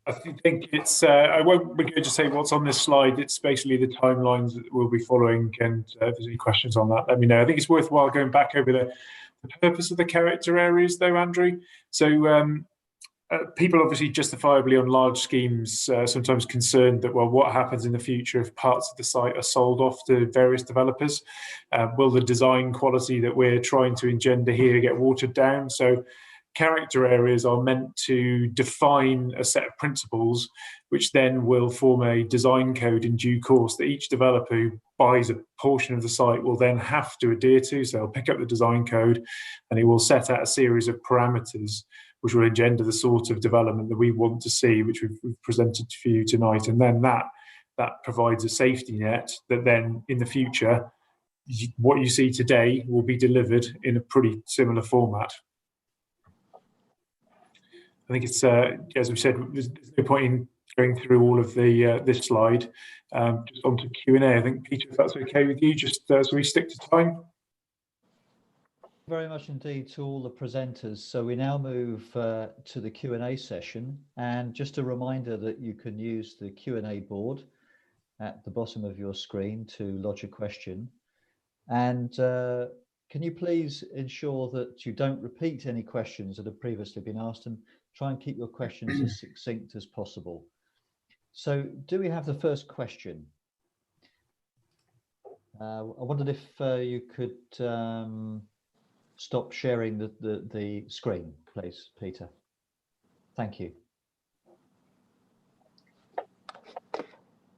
I think it's, I won't be going to say what's on this slide. It's basically the timelines that we'll be following, and if there's any questions on that, let me know. I think it's worthwhile going back over the purpose of the character areas though, Andrew. So people obviously justifiably on large schemes sometimes concerned that, well, what happens in the future if parts of the site are sold off to various developers? Will the design quality that we're trying to engender here get watered down? So character areas are meant to define a set of principles which then will form a design code in due course that each developer who buys a portion of the site will then have to adhere to. So they'll pick up the design code and it will set out a series of parameters which will engender the sort of development that we want to see, which we've presented for you tonight. And then that provides a safety net that then in the future, what you see today will be delivered in a pretty similar format. I think it's, as we said, there's no point in going through all of the this slide. Just onto Q&A. I think, Peter, if that's okay with you, just so we stick to time. Very much indeed to all the presenters. So we now move to the Q&A session, and just a reminder that you can use the Q&A board at the bottom of your screen to lodge a question. And can you please ensure that you don't repeat any questions that have previously been asked, and try and keep your questions as succinct as possible. So do we have the first question? I wondered if you could stop sharing the screen, please, Peter. Thank you.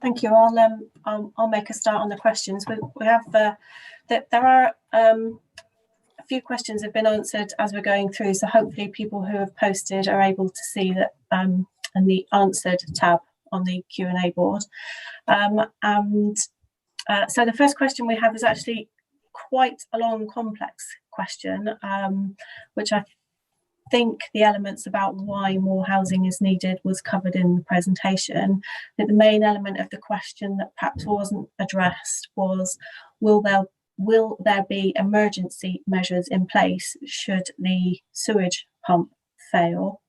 Thank you. I'll make a start on the questions. We have there are a few questions have been answered as we're going through, so hopefully people who have posted are able to see that in the answered tab on the Q&A board. So the first question we have is actually quite a long, complex question, which I think the elements about why more housing is needed was covered in the presentation. But the main element of the question that perhaps wasn't addressed was, will there be emergency measures in place should the sewage pump fail?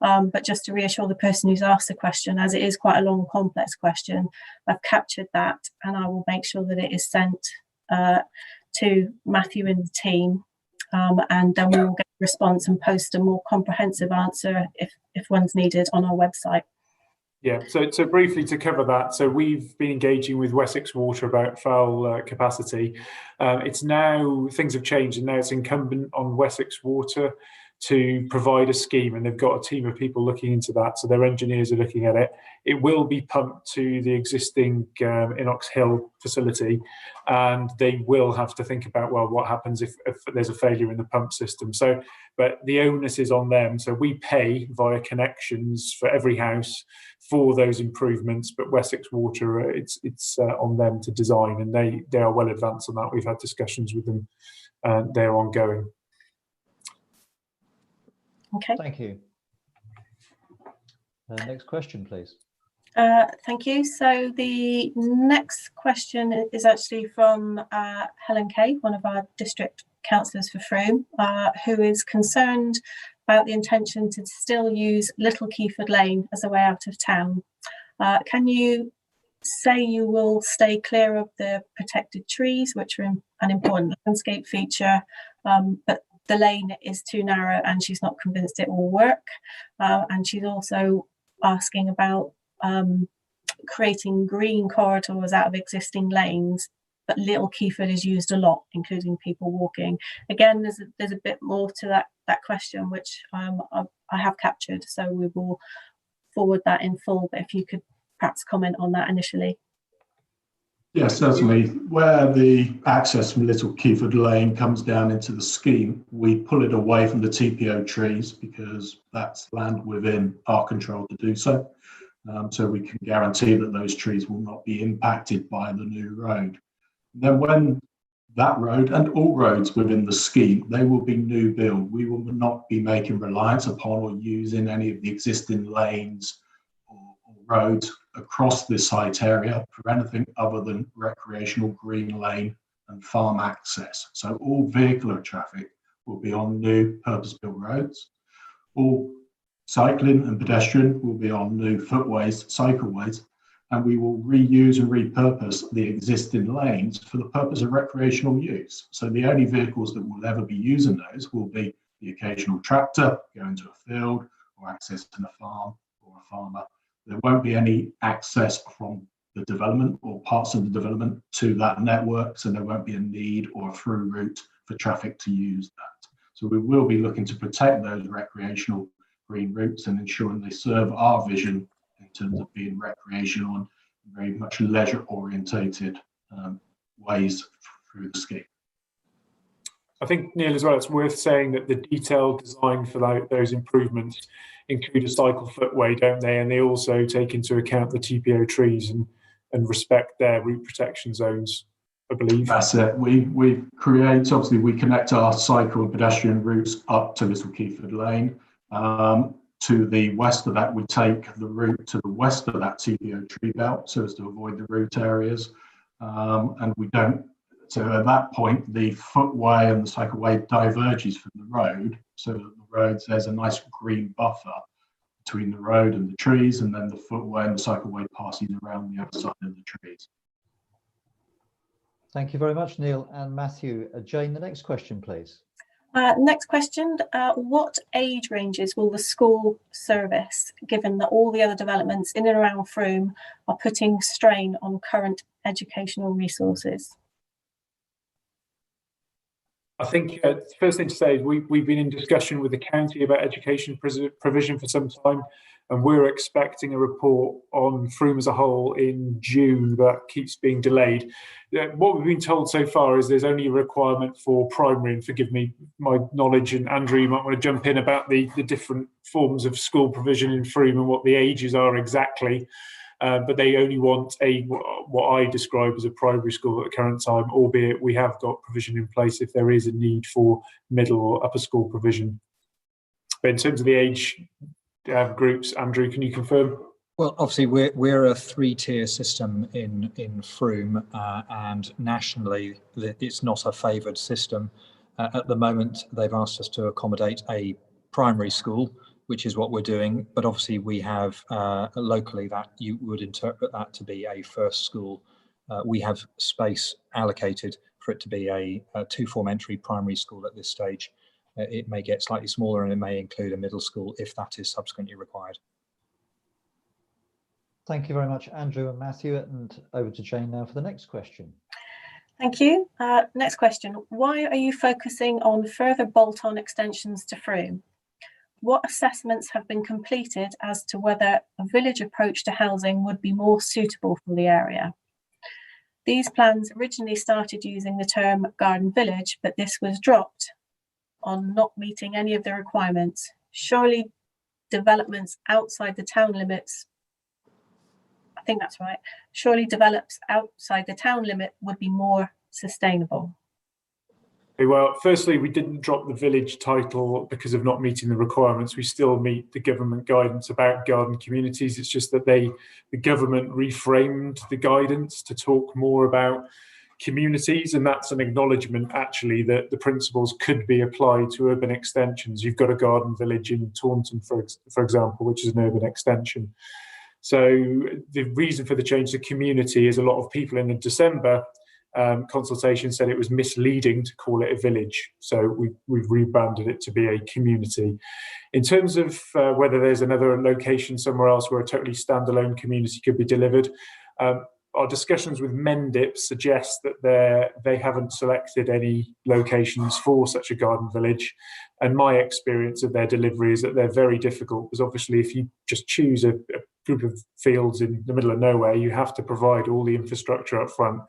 But just to reassure the person who's asked the question, as it is quite a long, complex question, I've captured that and I will make sure that it is sent to Matthew and the team, and then we will get a response and post a more comprehensive answer if one's needed on our website. Yeah, so briefly to cover that, so we've been engaging with Wessex Water about foul capacity. It's now, things have changed, and now it's incumbent on Wessex Water to provide a scheme, and they've got a team of people looking into that, so their engineers are looking at it. It will be pumped to the existing Inox Hill facility, and they will have to think about, well, what happens if there's a failure in the pump system. So, but the onus is on them. So we pay via connections for every house for those improvements, but Wessex Water, it's on them to design, and they are well advanced on that. We've had discussions with them, and they're ongoing. Okay. Thank you. Next question, please. Thank you. So the next question is actually from Helen Kay, one of our district councillors for Froome, who is concerned about the intention to still use Little Keyford Lane as a way out of town. Can you say you will stay clear of the protected trees, which are an important landscape feature, but the lane is too narrow and she's not convinced it will work? And she's also asking about creating green corridors out of existing lanes, but Little Keyford is used a lot, including people walking. Again, there's a bit more to that question, which I have captured, so we will forward that in full, but if you could perhaps comment on that initially. Yes, certainly. Where the access from Little Keyford Lane comes down into the scheme, we pull it away from the TPO trees because that's land within our control to do so. So we can guarantee that those trees will not be impacted by the new road. Then when that road and all roads within the scheme, they will be new build. We will not be making reliance upon or using any of the existing lanes or roads across this site area for anything other than recreational green lane and farm access. So all vehicular traffic will be on new purpose-built roads. All cycling and pedestrian will be on new footways, cycleways, and we will reuse and repurpose the existing lanes for the purpose of recreational use. So the only vehicles that will ever be using those will be the occasional tractor going to a field or accessing a farm or a farmer. There won't be any access from the development or parts of the development to that network, so there won't be a need or a through route for traffic to use that. So we will be looking to protect those recreational green routes and ensuring they serve our vision in terms of being recreational and very much leisure orientated ways through the scheme. I think, Neil, as well, it's worth saying that the detailed design for those improvements include a cycle footway, don't they? And they also take into account the TPO trees and respect their route protection zones, I believe. That's it. We create, obviously, we connect our cycle and pedestrian routes up to Little Keyford Lane. To the west of that, we take the route to the west of that TPO tree belt so as to avoid the root areas. And we don't, so at that point, the footway and the cycleway diverges from the road. So that the roads, there's a nice green buffer between the road and the trees, and then the footway and the cycleway passing around the other side of the trees. Thank you very much, Neil and Matthew. Jane, the next question, please. Next question, what age ranges will the school service, given that all the other developments in and around Froome are putting strain on current educational resources? I think the first thing to say is we've been in discussion with the county about education provision for some time, and we're expecting a report on Froome as a whole in June, but keeps being delayed. What we've been told so far is there's only a requirement for primary, and forgive me my knowledge, and Andrew, you might want to jump in about the different forms of school provision in Froome and what the ages are exactly. But they only want what I describe as a primary school at the current time, albeit we have got provision in place if there is a need for middle or upper school provision. But in terms of the age groups, Andrew, can you confirm? Well, obviously, we're a three-tier system in Froome, and nationally, it's not a favoured system. At the moment, they've asked us to accommodate a primary school, which is what we're doing. But obviously, we have locally that you would interpret that to be a first school. We have space allocated for it to be a two-form entry primary school at this stage. It may get slightly smaller, and it may include a middle school if that is subsequently required. Thank you very much, Andrew and Matthew, and over to Jane now for the next question. Thank you. Next question. Why are you focusing on further bolt-on extensions to Froome? What assessments have been completed as to whether a village approach to housing would be more suitable for the area? These plans originally started using the term garden village, but this was dropped on not meeting any of the requirements. Surely developments outside the town limits, I think that's right, surely develops outside the town limit would be more sustainable. Well, firstly, we didn't drop the village title because of not meeting the requirements. We still meet the government guidance about garden communities. It's just that the government reframed the guidance to talk more about communities, and that's an acknowledgement actually that the principles could be applied to urban extensions. You've got a garden village in Taunton, for example, which is an urban extension. So the reason for the change to community is a lot of people in the December consultation said it was misleading to call it a village. So we've rebranded it to be a community. In terms of whether there's another location somewhere else where a totally standalone community could be delivered, our discussions with Mendip suggest that they haven't selected any locations for such a garden village. And my experience of their delivery is that they're very difficult, because obviously if you just choose a group of fields in the middle of nowhere, you have to provide all the infrastructure up front,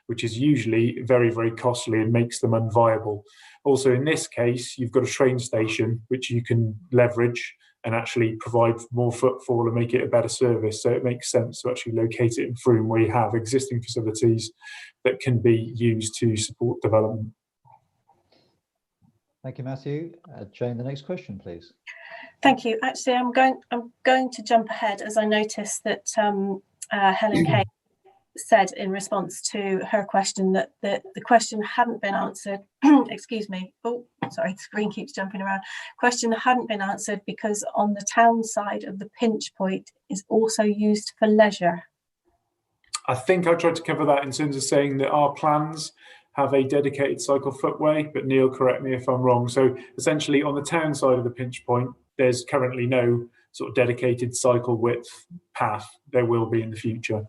which is usually very, very costly and makes them unviable. Also, in this case, you've got a train station, which you can leverage, and actually provide more footfall and make it a better service. So it makes sense to actually locate it in Froome, where you have existing facilities that can be used to support development. Thank you, Matthew. Jane, the next question, please. Thank you. Actually, I'm going to jump ahead, as I noticed that Helen Kay said in response to her question that the question hadn't been answered. Excuse me. Oh, sorry, the screen keeps jumping around. Question hadn't been answered because on the town side of the pinch point is also used for leisure. I think I tried to cover that in terms of saying that our plans have a dedicated cycle footway, but Neil, correct me if I'm wrong. So essentially on the town side of the pinch point, there's currently no sort of dedicated cycle width path. There will be in the future.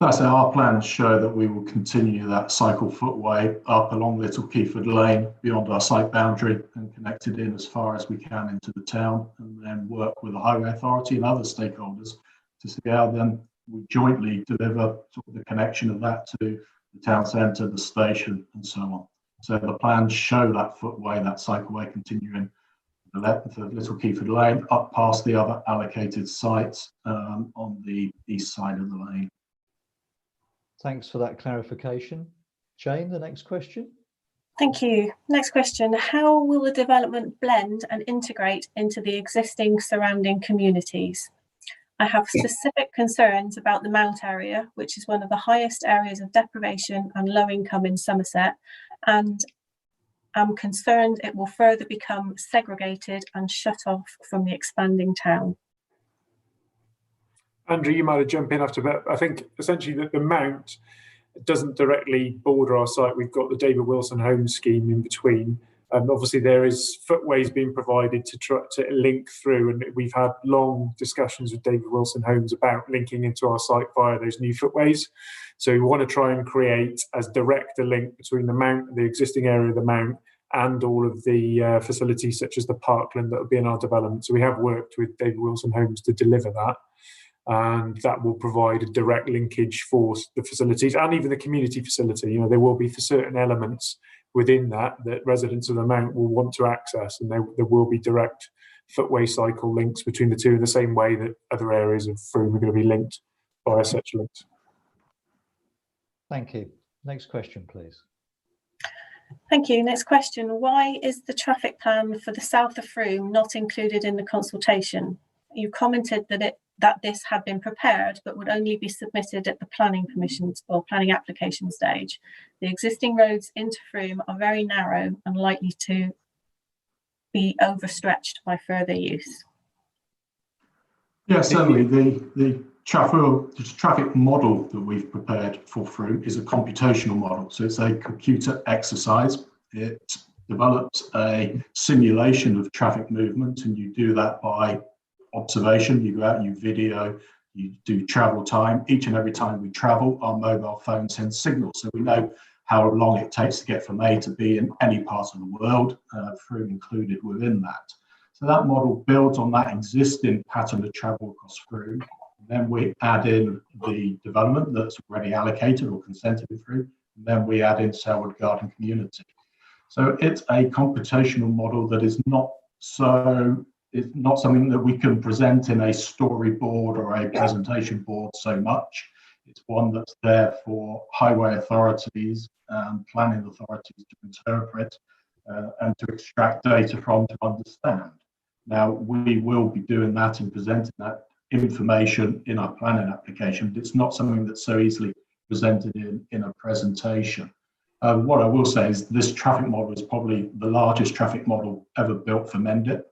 That's our plans show that we will continue that cycle footway up along Little Keyford Lane beyond our site boundary and connect it in as far as we can into the town, and then work with the Highway Authority and other stakeholders to see how then we jointly deliver sort of the connection of that to the town centre, the station, and so on. So the plans show that footway, that cycleway continuing the length of Little Keyford Lane up past the other allocated sites on the east side of the lane. Thanks for that clarification. Jane, the next question. Thank you. Next question. How will the development blend and integrate into the existing surrounding communities? I have specific concerns about the Mount area, which is one of the highest areas of deprivation and low income in Somerset, and I'm concerned it will further become segregated and shut off from the expanding town. Andrew, you might have jumped in after, but I think essentially that the Mount doesn't directly border our site. We've got the David Wilson Homes scheme in between. Obviously, there is footways being provided to try to link through, and we've had long discussions with David Wilson Homes about linking into our site via those new footways. So we want to try and create as direct a link between the Mount, the existing area of the Mount, and all of the facilities such as the parkland that will be in our development. So we have worked with David Wilson Homes to deliver that. And that will provide a direct linkage for the facilities and even the community facility. You know, there will be for certain elements within that residents of the Mount will want to access, and there will be direct footway cycle links between the two in the same way that other areas of Froome are going to be linked via such links. Thank you. Next question, please. Thank you. Next question. Why is the traffic plan for the south of Froome not included in the consultation? You commented that this had been prepared but would only be submitted at the planning permissions or planning application stage. The existing roads into Froome are very narrow and likely to be overstretched by further use. Yeah, certainly the traffic model that we've prepared for Froome is a computational model. So it's a computer exercise. It develops a simulation of traffic movement, and you do that by observation. You go out, you video, you do travel time. Each and every time we travel, our mobile phone sends signals, so we know how long it takes to get from A to B in any part of the world, Froome included within that. So that model builds on that existing pattern of travel across Froome. Then we add in the development that's already allocated or consented in Froome. Then we add in Selwood Garden Community. So it's a computational model that is not it's not something that we can present in a storyboard or a presentation board so much. It's one that's there for highway authorities and planning authorities to interpret and to extract data from to understand. Now, we will be doing that and presenting that information in our planning application, but it's not something that's so easily presented in a presentation. What I will say is this traffic model is probably the largest traffic model ever built for Mendip.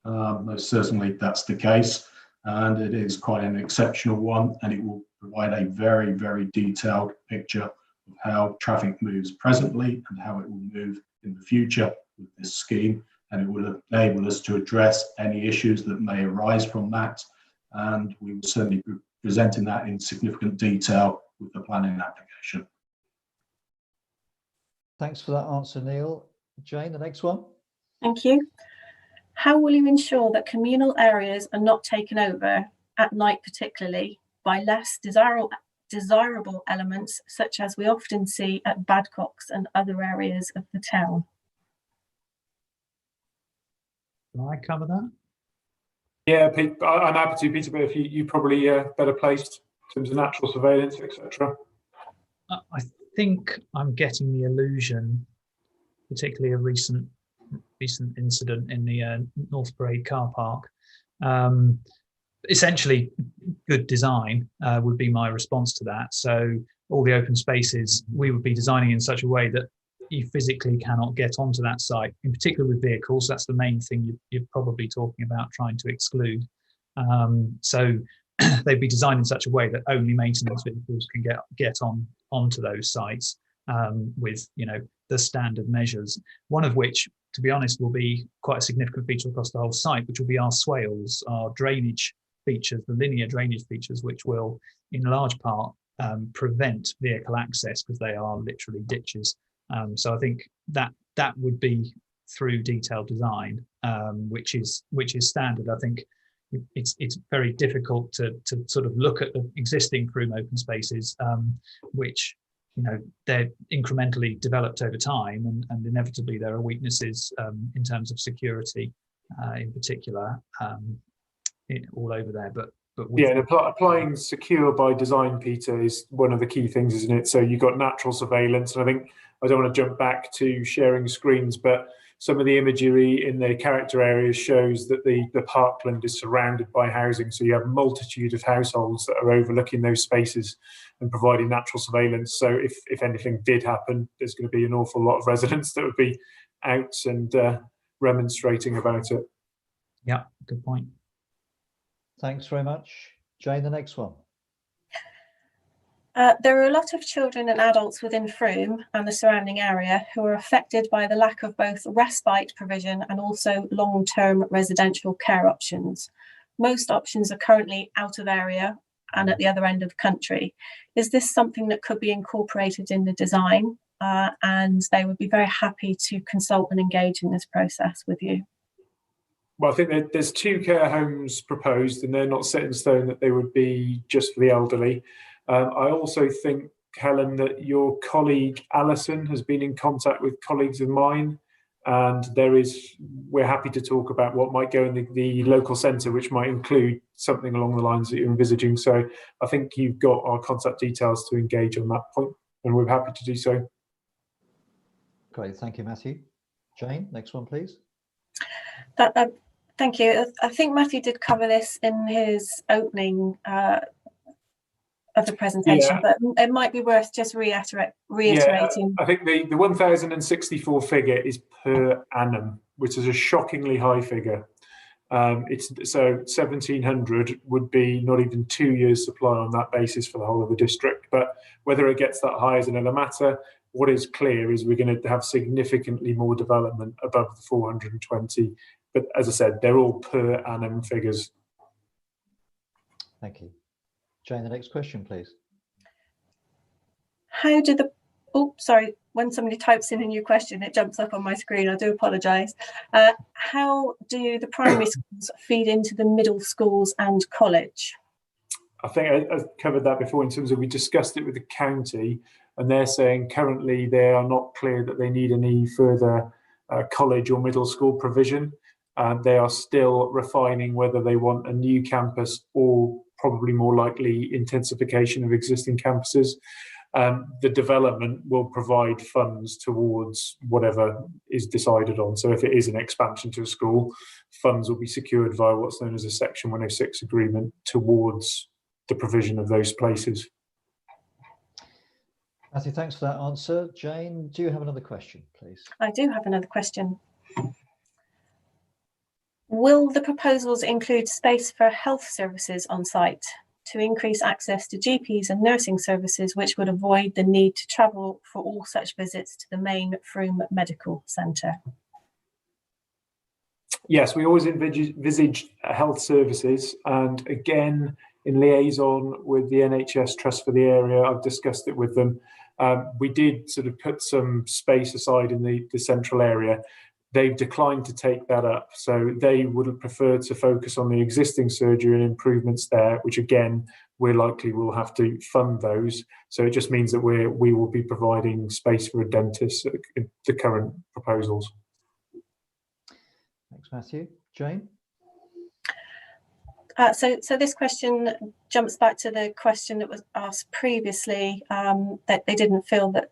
Most certainly that's the case, and it is quite an exceptional one, and it will provide a very, very detailed picture of how traffic moves presently and how it will move in the future with this scheme, and it will enable us to address any issues that may arise from that, and we will certainly be presenting that in significant detail with the planning application. Thanks for that answer, Neil. Jane, the next one. Thank you. How will you ensure that communal areas are not taken over, at night particularly, by less desirable elements, such as we often see at Badcocks and other areas of the town? Can I cover that? Yeah, Pete, I'm happy to, Peter, but if you probably better placed in terms of natural surveillance, etc. I think I'm getting the illusion, particularly a recent incident in the North Parade car park. Essentially, good design would be my response to that. So all the open spaces we would be designing in such a way that you physically cannot get onto that site, in particular with vehicles. That's the main thing you're probably talking about trying to exclude. So they'd be designed in such a way that only maintenance vehicles can get onto those sites with the standard measures. One of which, to be honest, will be quite a significant feature across the whole site, which will be our swales, our drainage features, the linear drainage features, which will in large part prevent vehicle access because they are literally ditches. So I think that would be through detailed design, which is standard. I think it's very difficult to sort of look at the existing Froome open spaces, which they're incrementally developed over time, and inevitably there are weaknesses in terms of security, in particular, all over there. But yeah, applying secure by design, Peter, is one of the key things, isn't it? So you've got natural surveillance, and I think I don't want to jump back to sharing screens, but some of the imagery in the character areas shows that the parkland is surrounded by housing. So you have a multitude of households that are overlooking those spaces and providing natural surveillance. So if anything did happen, there's going to be an awful lot of residents that would be out and remonstrating about it. Yeah, good point. Thanks very much. Jane, the next one. There are a lot of children and adults within Froome and the surrounding area who are affected by the lack of both respite provision and also long-term residential care options. Most options are currently out of area and at the other end of the country. Is this something that could be incorporated in the design? And they would be very happy to consult and engage in this process with you. Well, I think there's 2 care homes proposed, and they're not set in stone that they would be just for the elderly. I also think, Helen, that your colleague Alison has been in contact with colleagues of mine, and we're happy to talk about what might go in the local centre, which might include something along the lines that you're envisaging. So I think you've got our contact details to engage on that point, and we're happy to do so. Great, thank you, Matthew. Jane, next one, please. Thank you. I think Matthew did cover this in his opening of the presentation, but it might be worth just reiterating. I think the 1,064 figure is per annum, which is a shockingly high figure. So 1,700 would be not even 2 years' supply on that basis for the whole of the district. But whether it gets that high is another matter. What is clear is we're going to have significantly more development above the 420. But as I said, they're all per annum figures. Thank you. Jane, the next question, please. How do the... Oh, sorry. When somebody types in a new question, it jumps up on my screen. I do apologise. How do the primary schools feed into the middle schools and college? I think I covered that before in terms of we discussed it with the county, and they're saying currently they are not clear that they need any further college or middle school provision. They are still refining whether they want a new campus or probably more likely intensification of existing campuses. The development will provide funds towards whatever is decided on. So if it is an expansion to a school, funds will be secured via what's known as a Section 106 agreement towards the provision of those places. Matthew, thanks for that answer. Jane, do you have another question, please? I do have another question. Will the proposals include space for health services on site to increase access to GPs and nursing services, which would avoid the need to travel for all such visits to the main Froome Medical Centre? Yes, we always envisaged health services, and again, in liaison with the NHS Trust for the area, I've discussed it with them. We did sort of put some space aside in the central area. They've declined to take that up, so they would have preferred to focus on the existing surgery and improvements there, which again, we're likely will have to fund those. So it just means that we will be providing space for a dentist in the current proposals. Thanks, Matthew. Jane? So this question jumps back to the question that was asked previously, that they didn't feel that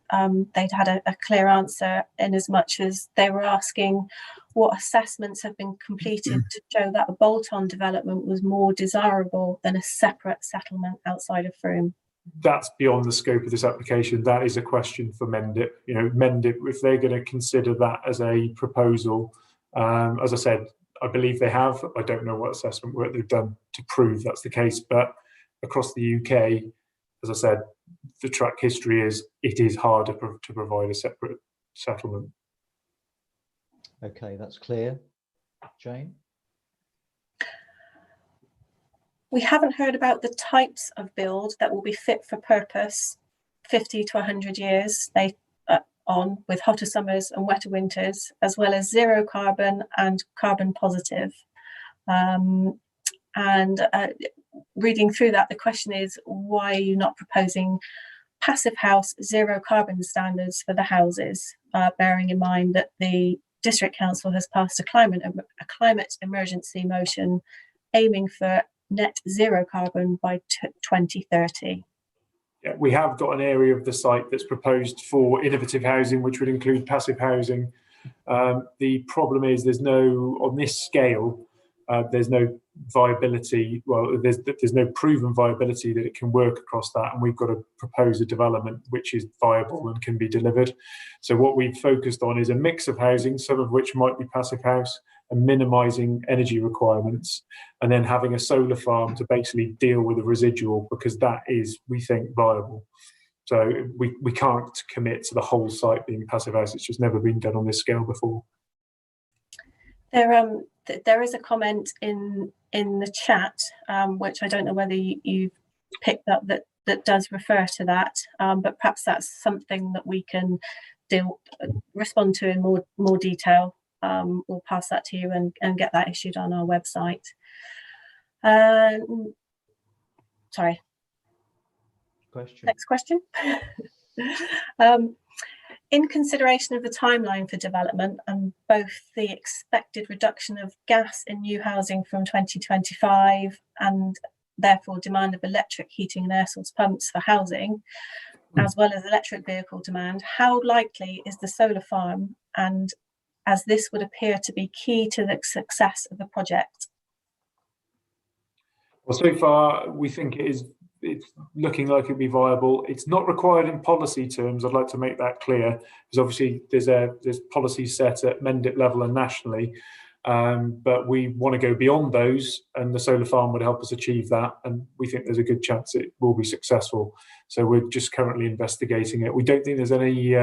they'd had a clear answer, in as much as they were asking what assessments have been completed to show that a bolt-on development was more desirable than a separate settlement outside of Froome. That's beyond the scope of this application. That is a question for Mendip. You know, Mendip, if they're going to consider that as a proposal, as I said, I believe they have. I don't know what assessment work they've done to prove that's the case, but across the UK, as I said, the track history is it is harder to provide a separate settlement. Okay, that's clear. Jane? We haven't heard about the types of build that will be fit for purpose 50 to 100 years on, with hotter summers and wetter winters, as well as zero carbon and carbon positive. Reading through that, the question is, why are you not proposing passive house zero carbon standards for the houses, bearing in mind that the District Council has passed a climate emergency motion aiming for net zero carbon by 2030. Yeah, we have got an area of the site that's proposed for innovative housing, which would include passive housing. The problem is there's no, on this scale, there's no viability. Well, there's no proven viability that it can work across that, and we've got to propose a development which is viable and can be delivered. So what we've focused on is a mix of housing, some of which might be passive house, and minimising energy requirements, and then having a solar farm to basically deal with the residual, because that is, we think, viable. So we can't commit to the whole site being passive house. It's just never been done on this scale before. There is a comment in the chat, which I don't know whether you've picked up, that does refer to that, but perhaps that's something that we can respond to in more detail. We'll pass that to you and get that issued on our website. Sorry. Next question. In consideration of the timeline for development and both the expected reduction of gas in new housing from 2025 and therefore demand of electric heating and air source pumps for housing, as well as electric vehicle demand, how likely is the solar farm, and as this would appear to be key to the success of the project? Well, so far we think it's looking like it'd be viable. It's not required in policy terms. I'd like to make that clear, because obviously there's policy set at Mendip level and nationally, but we want to go beyond those, and the solar farm would help us achieve that, and we think there's a good chance it will be successful. So we're just currently investigating it. We don't think there's any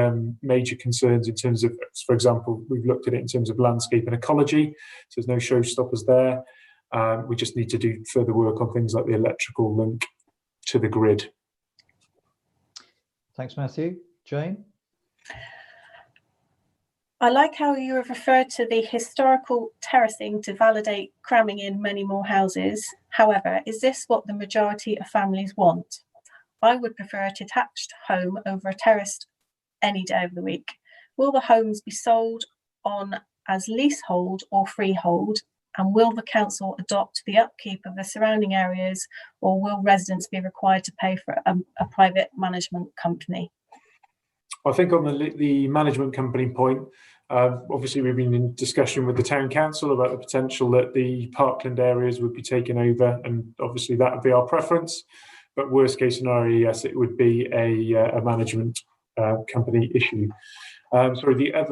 major concerns in terms of, for example, we've looked at it in terms of landscape and ecology, so there's no showstoppers there. We just need to do further work on things like the electrical link to the grid. Thanks, Matthew. Jane? I like how you have referred to the historical terracing to validate cramming in many more houses. However, is this what the majority of families want? I would prefer a detached home over a terraced any day of the week. Will the homes be sold on as leasehold or freehold? And will the council adopt the upkeep of the surrounding areas, or will residents be required to pay for a private management company? I think on the management company point, obviously we've been in discussion with the town council about the potential that the parkland areas would be taken over, and obviously that would be our preference. But worst case scenario, yes, it would be a management company issue. Sorry, I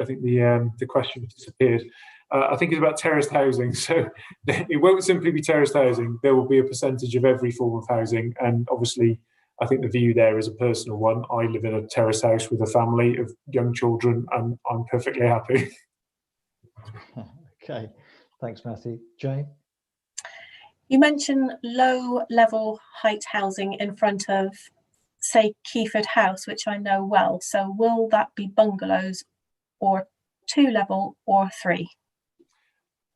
think the question disappeared. I think it's about terraced housing. So it won't simply be terraced housing. There will be a percentage of every form of housing. And obviously, I think the view there is a personal one. I live in a terrace house with a family of young children, and I'm perfectly happy. Okay, thanks, Matthew. Jane? You mentioned low level height housing in front of, say, Keyford House, which I know well. So will that be bungalows, or 2-level, or 3?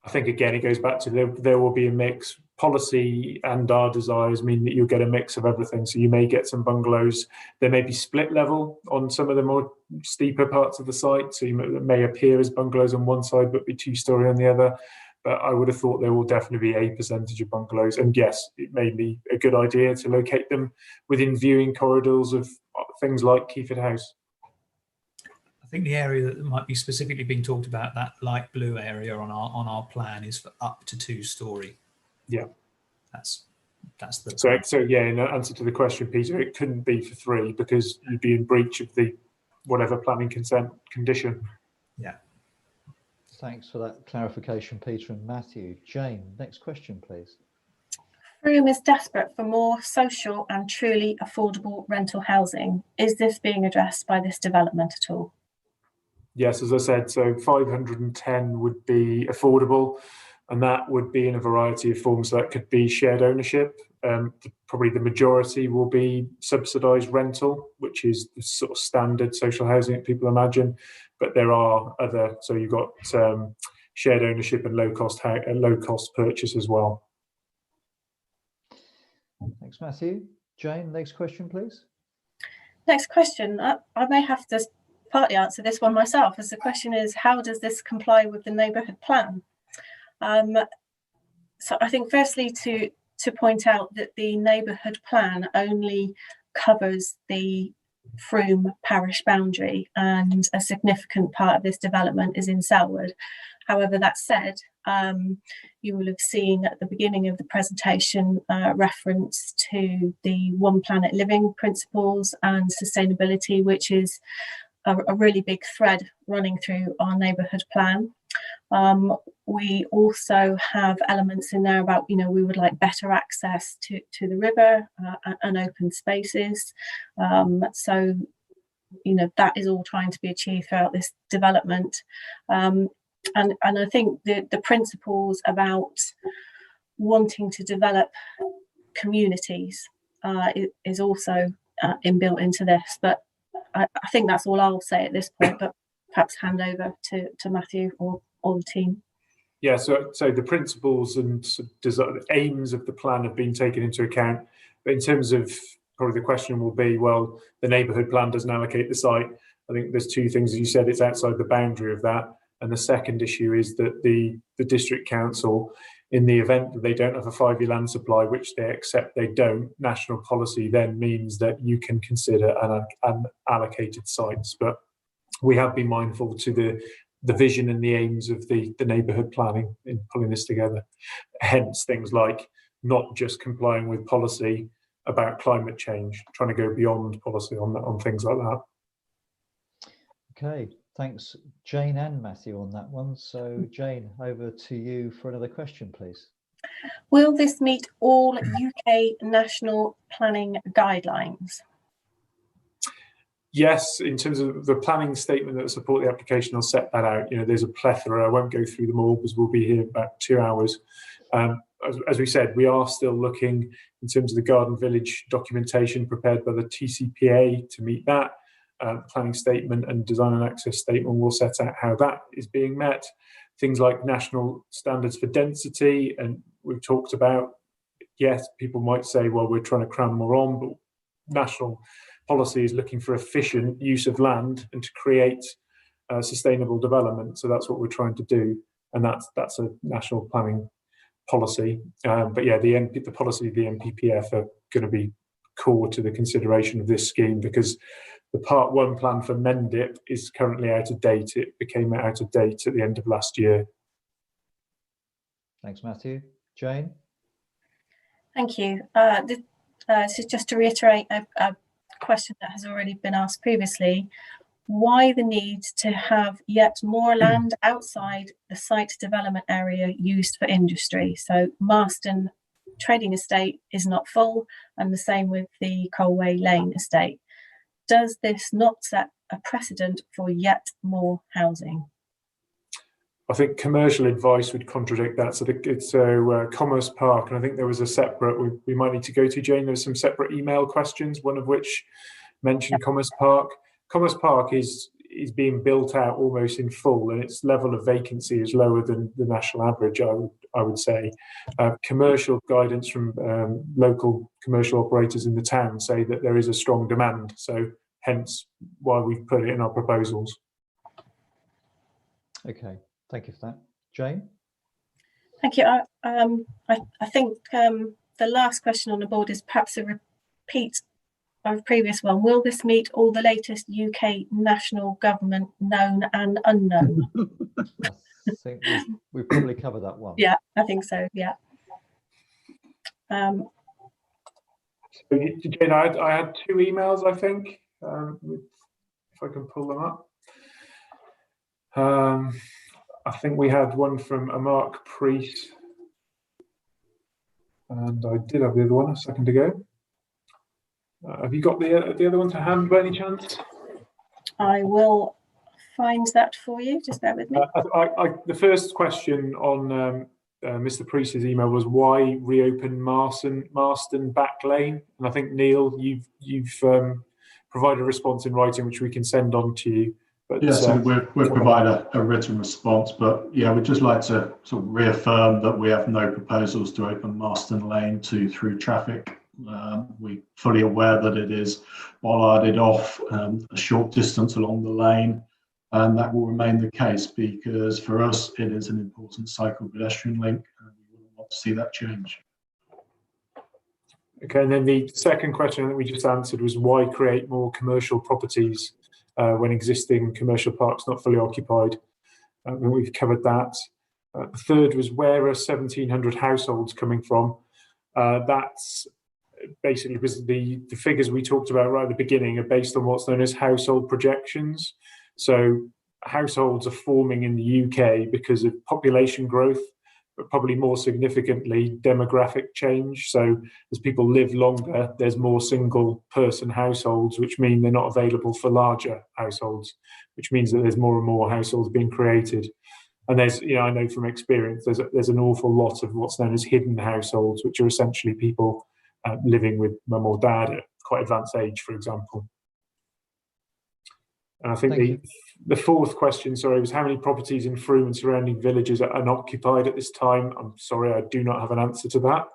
I think, again, it goes back to there will be a mix. Policy and our desires mean that you'll get a mix of everything. So you may get some bungalows. There may be split level on some of the more steeper parts of the site. So it may appear as bungalows on one side, but be 2-story on the other. but I would have thought there will definitely be a percentage of bungalows. And yes, it may be a good idea to locate them within viewing corridors of things like Keyford House. I think the area that might be specifically being talked about, that light blue area on our plan, is for up to 2-storey. Yeah, that's the so yeah. In answer to the question, Peter, it couldn't be for 3 because you'd be in breach of the whatever planning consent condition. Yeah. Thanks for that clarification, Peter and Matthew. Jane, next question, please. Froome is desperate for more social and truly affordable rental housing. Is this being addressed by this development at all? Yes, as I said, so 510 would be affordable, and that would be in a variety of forms. So that could be shared ownership. Probably the majority will be subsidised rental, which is the sort of standard social housing that people imagine. But there are other, so you've got shared ownership and low cost purchase as well. Thanks, Matthew. Jane, next question, please. Next question. I may have to partly answer this one myself, as the question is, how does this comply with the neighbourhood plan? So I think firstly to point out that the neighbourhood plan only covers the Froome parish boundary, and a significant part of this development is in Selwood. However, that said, you will have seen at the beginning of the presentation reference to the One Planet Living principles and sustainability, which is a really big thread running through our neighbourhood plan. We also have elements in there about, we would like better access to the river and open spaces. So, that is all trying to be achieved throughout this development. And I think the principles about wanting to develop communities is also inbuilt into this. But I think that's all I'll say at this point, but perhaps hand over to Matthew or the team. Yeah, so the principles and aims of the plan have been taken into account. But in terms of, probably the question will be, well, the neighbourhood plan doesn't allocate the site. I think there's 2 things. As you said, it's outside the boundary of that. And the second issue is that the district council, in the event that they don't have a 5-year land supply, which they accept they don't, national policy then means that you can consider unallocated sites. But we have been mindful to the vision and the aims of the neighbourhood planning in pulling this together. Hence things like not just complying with policy about climate change, trying to go beyond policy on things like that. Okay, thanks Jane and Matthew on that one. So Jane, over to you for another question, please. Will this meet all UK national planning guidelines? Yes, in terms of the planning statement that will support the application, I'll set that out. There's a plethora. I won't go through them all because we'll be here about 2 hours. As we said, we are still looking in terms of the Garden Village documentation prepared by the TCPA to meet that. Planning statement and design and access statement will set out how that is being met. Things like national standards for density, and we've talked about, yes, people might say, well, we're trying to cram more on, but national policy is looking for efficient use of land and to create sustainable development. So that's what we're trying to do, and that's a national planning policy. But yeah, the policy of the NPPF are going to be core to the consideration of this scheme, because the Part 1 plan for Mendip is currently out of date. It became out of date at the end of last year. Thanks, Matthew. Jane? Thank you. This is just to reiterate a question that has already been asked previously. Why the need to have yet more land outside the site development area used for industry? So Marston trading estate is not full, and the same with the Colway Lane estate. Does this not set a precedent for yet more housing? I think commercial advice would contradict that. So it's Commerce Park, and I think there was a separate, we might need to go to, Jane, there's some separate email questions, one of which mentioned Commerce Park. Commerce Park is being built out almost in full, and its level of vacancy is lower than the national average, I would say. Commercial guidance from local commercial operators in the town say that there is a strong demand, so hence why we've put it in our proposals. Okay, thank you for that. Jane? Thank you. I think the last question on the board is perhaps a repeat of a previous one. Will this meet all the latest UK national government known and unknown? I think we've probably covered that one. Yeah, I think so. Yeah. So, Jane, I had 2 emails, I think, if I can pull them up. I think we had one from a Mark Priest, and I did have the other one a second ago. Have you got the other one to hand by any chance? I will find that for you. Just bear with me. The first question on Mr. Priest's email was why reopen Marston back lane, and I think Neil, you've provided a response in writing which we can send on to you. But, yeah, so we'll provide a written response, but yeah, we'd just like to sort of reaffirm that we have no proposals to open Marston Lane to through traffic. We're fully aware that it is bollarded off a short distance along the lane, and that will remain the case because for us it is an important cycle pedestrian link, and we wouldn't want to see that change. Okay, and then the second question that we just answered was why create more commercial properties when existing commercial parks not fully occupied. And we've covered that. The third was where are 1,700 households coming from? That's basically because the figures we talked about right at the beginning are based on what's known as household projections. So households are forming in the UK because of population growth, but probably more significantly demographic change. So as people live longer, there's more single person households, which mean they're not available for larger households, which means that there's more and more households being created. And there's, I know from experience, there's an awful lot of what's known as hidden households, which are essentially people living with mum or dad at quite advanced age, for example. And I think the fourth question, was how many properties in Froome and surrounding villages are unoccupied at this time? I'm sorry, I do not have an answer to that.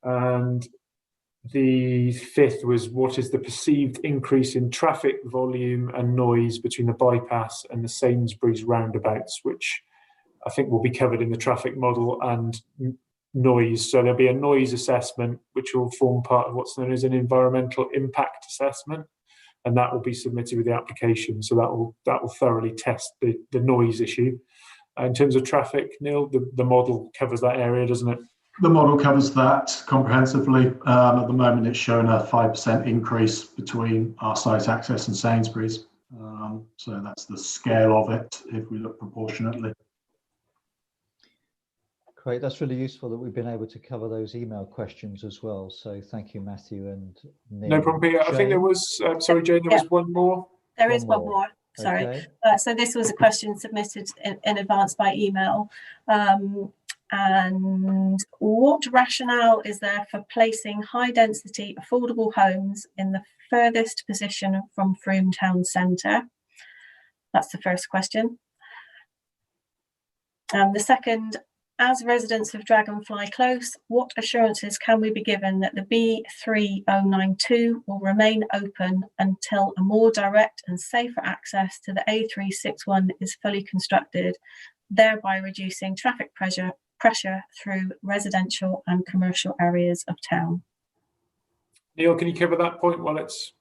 And the fifth was what is the perceived increase in traffic volume and noise between the bypass and the Sainsbury's roundabouts, which I think will be covered in the traffic model, and noise. So there'll be a noise assessment, which will form part of what's known as an environmental impact assessment. And that will be submitted with the application. So that will thoroughly test the noise issue. In terms of traffic, Neil, the model covers that area, doesn't it? The model covers that comprehensively. At the moment, it's showing a 5% increase between our site access and Sainsbury's. So that's the scale of it if we look proportionately. Great, that's really useful that we've been able to cover those email questions as well. So thank you, Matthew and Neil. No problem, Peter. I think there was, sorry, Jane, there was one more. There is one more, sorry. Okay. So this was a question submitted in advance by email. And what rationale is there for placing high density affordable homes in the furthest position from Froome town centre? That's the first question. The second, as residents of Dragonfly Close, what assurances can we be given that the B3092 will remain open until a more direct and safer access to the A361 is fully constructed, thereby reducing traffic pressure through residential and commercial areas of town? Neil, can you cover that point while it's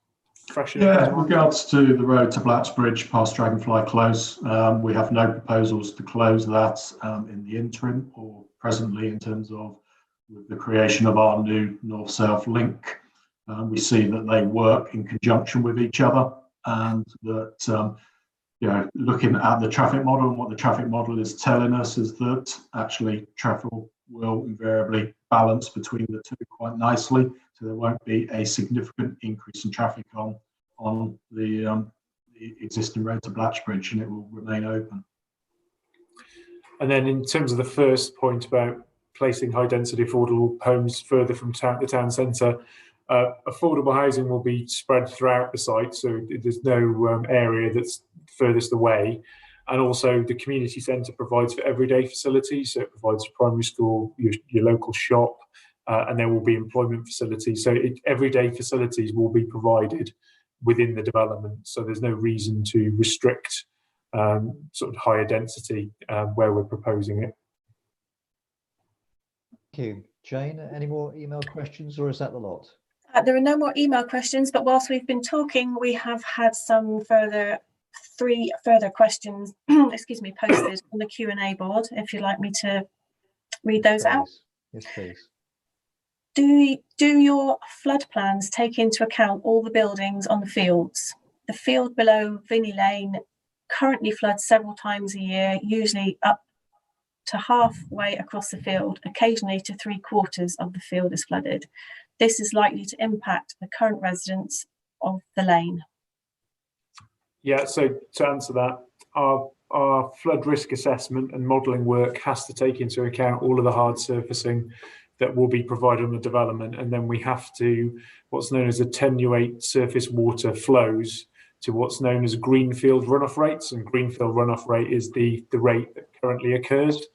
fresh? Yeah, in regards to the road to Blacksbridge past Dragonfly Close, we have no proposals to close that in the interim or presently in terms of with the creation of our new north-south link. We see that they work in conjunction with each other, and that looking at the traffic model, and what the traffic model is telling us is that actually traffic will invariably balance between the two quite nicely, so there won't be a significant increase in traffic on the existing road to Blacksbridge, and it will remain open. And then in terms of the first point about placing high density affordable homes further from the town centre, affordable housing will be spread throughout the site, so there's no area that's furthest away. And also the community centre provides for everyday facilities, so it provides primary school, your local shop, and there will be employment facilities. So everyday facilities will be provided within the development, so there's no reason to restrict sort of higher density where we're proposing it. you. Jane, any more email questions, or is that the lot? There are no more email questions, but whilst we've been talking, we have had three further questions, excuse me, posted on the Q&A board, if you'd like me to read those out. Yes, please. Do your flood plans take into account all the buildings on the fields? The field below Vinnie Lane currently floods several times a year, usually up to halfway across the field. Occasionally to 3/4 of the field is flooded. This is likely to impact the current residents of the lane. Yeah, so to answer that, our flood risk assessment and modelling work has to take into account all of the hard surfacing that will be provided on the development, and then we have to what's known as attenuate surface water flows to what's known as greenfield runoff rates, and greenfield runoff rate is the rate that currently occurs,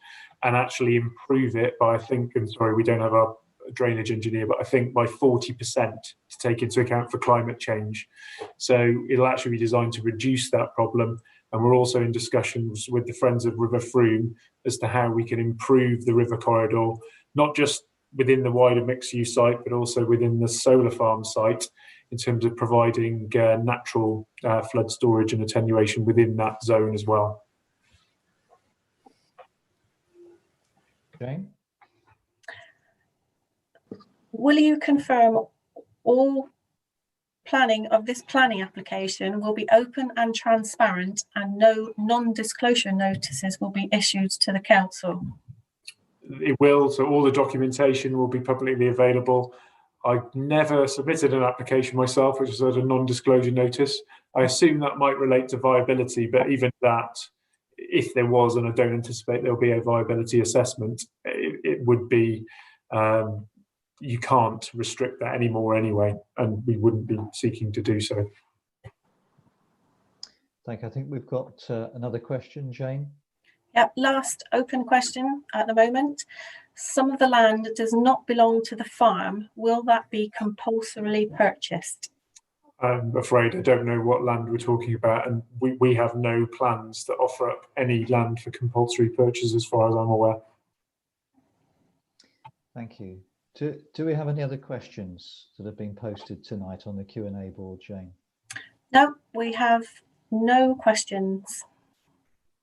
and actually improve it by, I think, I'm sorry, we don't have a drainage engineer, but I think by 40% to take into account for climate change. So it'll actually be designed to reduce that problem. And we're also in discussions with the Friends of River Froome as to how we can improve the river corridor, not just within the wider mixed-use site, but also within the solar farm site, in terms of providing natural flood storage and attenuation within that zone as well. Jane? Will you confirm all planning of this planning application will be open and transparent, and no non-disclosure notices will be issued to the council? It will, so all the documentation will be publicly available. I've never submitted an application myself, which is a non-disclosure notice. I assume that might relate to viability, but even that, if there was, and I don't anticipate there'll be a viability assessment, it would be, you can't restrict that anymore anyway, and we wouldn't be seeking to do so. Thank you. I think we've got another question, Jane. Yep, last open question at the moment. Some of the land does not belong to the farm. Will that be compulsorily purchased? I'm afraid I don't know what land we're talking about, and we have no plans that offer up any land for compulsory purchase as far as I'm aware. Thank you. Do we have any other questions that have been posted tonight on the Q&A board, Jane? No, we have no questions.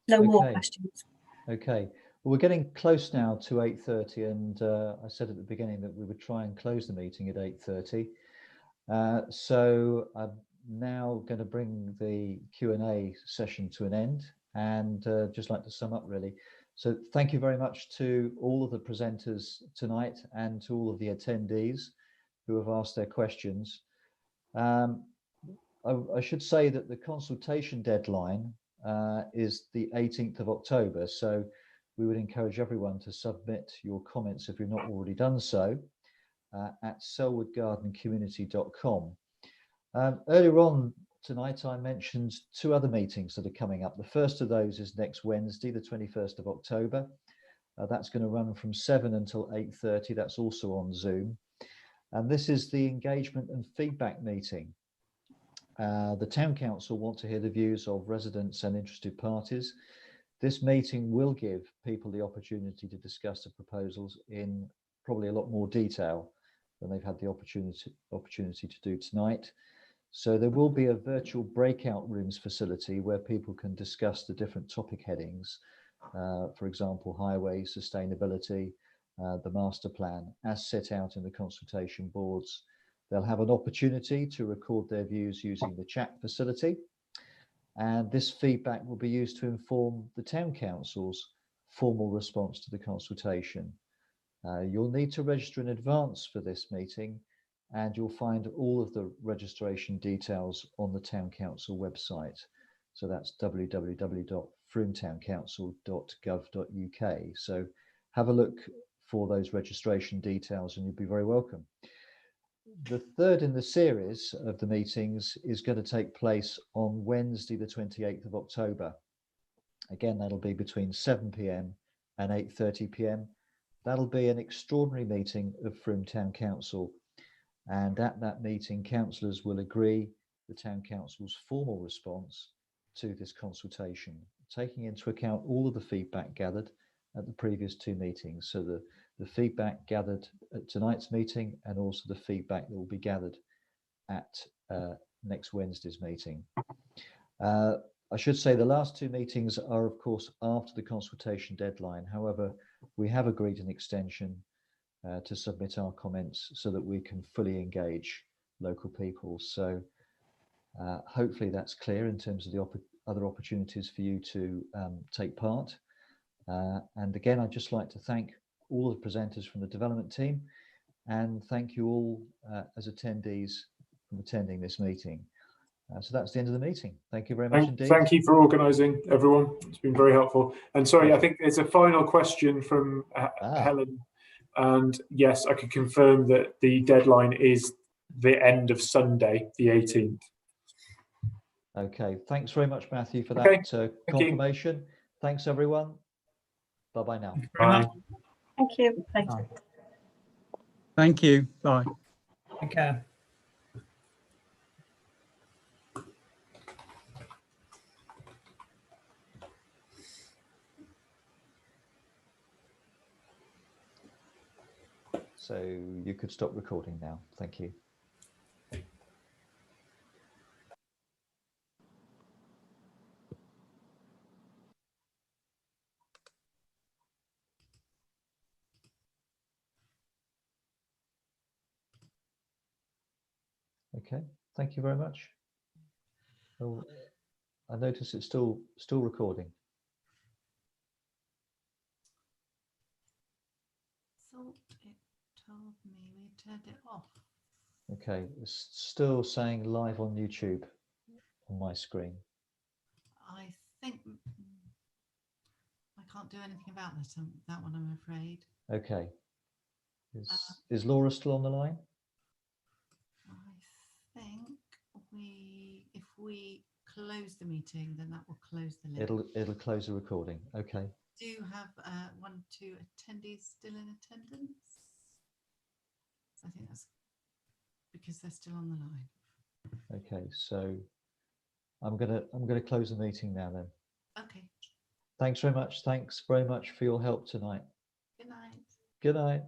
No more questions. Okay. Well, we're getting close now to 8:30, and I said at the beginning that we would try and close the meeting at 8:30. So I'm now going to bring the Q&A session to an end, and just like to sum up really. So thank you very much to all of the presenters tonight and to all of the attendees who have asked their questions. I should say that the consultation deadline is the 18th of October. So we would encourage everyone to submit your comments, if you've not already done so, at selwoodgardencommunity.com. Earlier on tonight, I mentioned two other meetings that are coming up. The first of those is next Wednesday, the 21st of October. That's going to run from 7 until 8:30. That's also on Zoom. And this is the engagement and feedback meeting. The Town Council want to hear the views of residents and interested parties. This meeting will give people the opportunity to discuss the proposals in probably a lot more detail than they've had the opportunity to do tonight. So there will be a virtual breakout rooms facility where people can discuss the different topic headings, for example, highway sustainability, the master plan, as set out in the consultation boards. They'll have an opportunity to record their views using the chat facility. And this feedback will be used to inform the Town Council's formal response to the consultation. You'll need to register in advance for this meeting, and you'll find all of the registration details on the Town Council website. So that's www.froomtowncouncil.gov.uk. So have a look for those registration details and you'll be very welcome. The third in the series of the meetings is going to take place on Wednesday, the 28th of October. Again, that'll be between 7 p.m. and 8:30 p.m. That'll be an extraordinary meeting of Froome Town Council. And at that meeting, councillors will agree the Town Council's formal response to this consultation, taking into account all of the feedback gathered at the previous two meetings. So the feedback gathered at tonight's meeting, and also the feedback that will be gathered at next Wednesday's meeting. I should say the last two meetings are, of course, after the consultation deadline. However, we have agreed an extension to submit our comments so that we can fully engage local people. So hopefully that's clear in terms of the other opportunities for you to take part. And again, I'd just like to thank all the presenters from the development team, and thank you all as attendees from attending this meeting. So that's the end of the meeting. Thank you very much indeed. Thank you for organising, everyone. It's been very helpful. And sorry, I think there's a final question from Helen. And yes, I can confirm that the deadline is the end of Sunday, the 18th. Okay, thanks very much, Matthew, for that confirmation. Thanks, everyone. Bye-bye now. Bye. Thank you. Thanks. Bye. Thank you. Bye. Take care. So you could stop recording now. Thank you. Okay, thank you very much. Oh, I notice it's still recording. Thought it told me we turned it off. Okay, it's still saying live on YouTube on my screen. I think I can't do anything about that one, I'm afraid. Okay. Is Laura still on the line? I think if we close the meeting, then that will close the link. It'll close the recording. Okay. Do you have 2 attendees still in attendance? I think that's because they're still on the line. Okay, so I'm gonna close the meeting now then. Okay. Thanks very much. Thanks very much for your help tonight. Good night. Good night.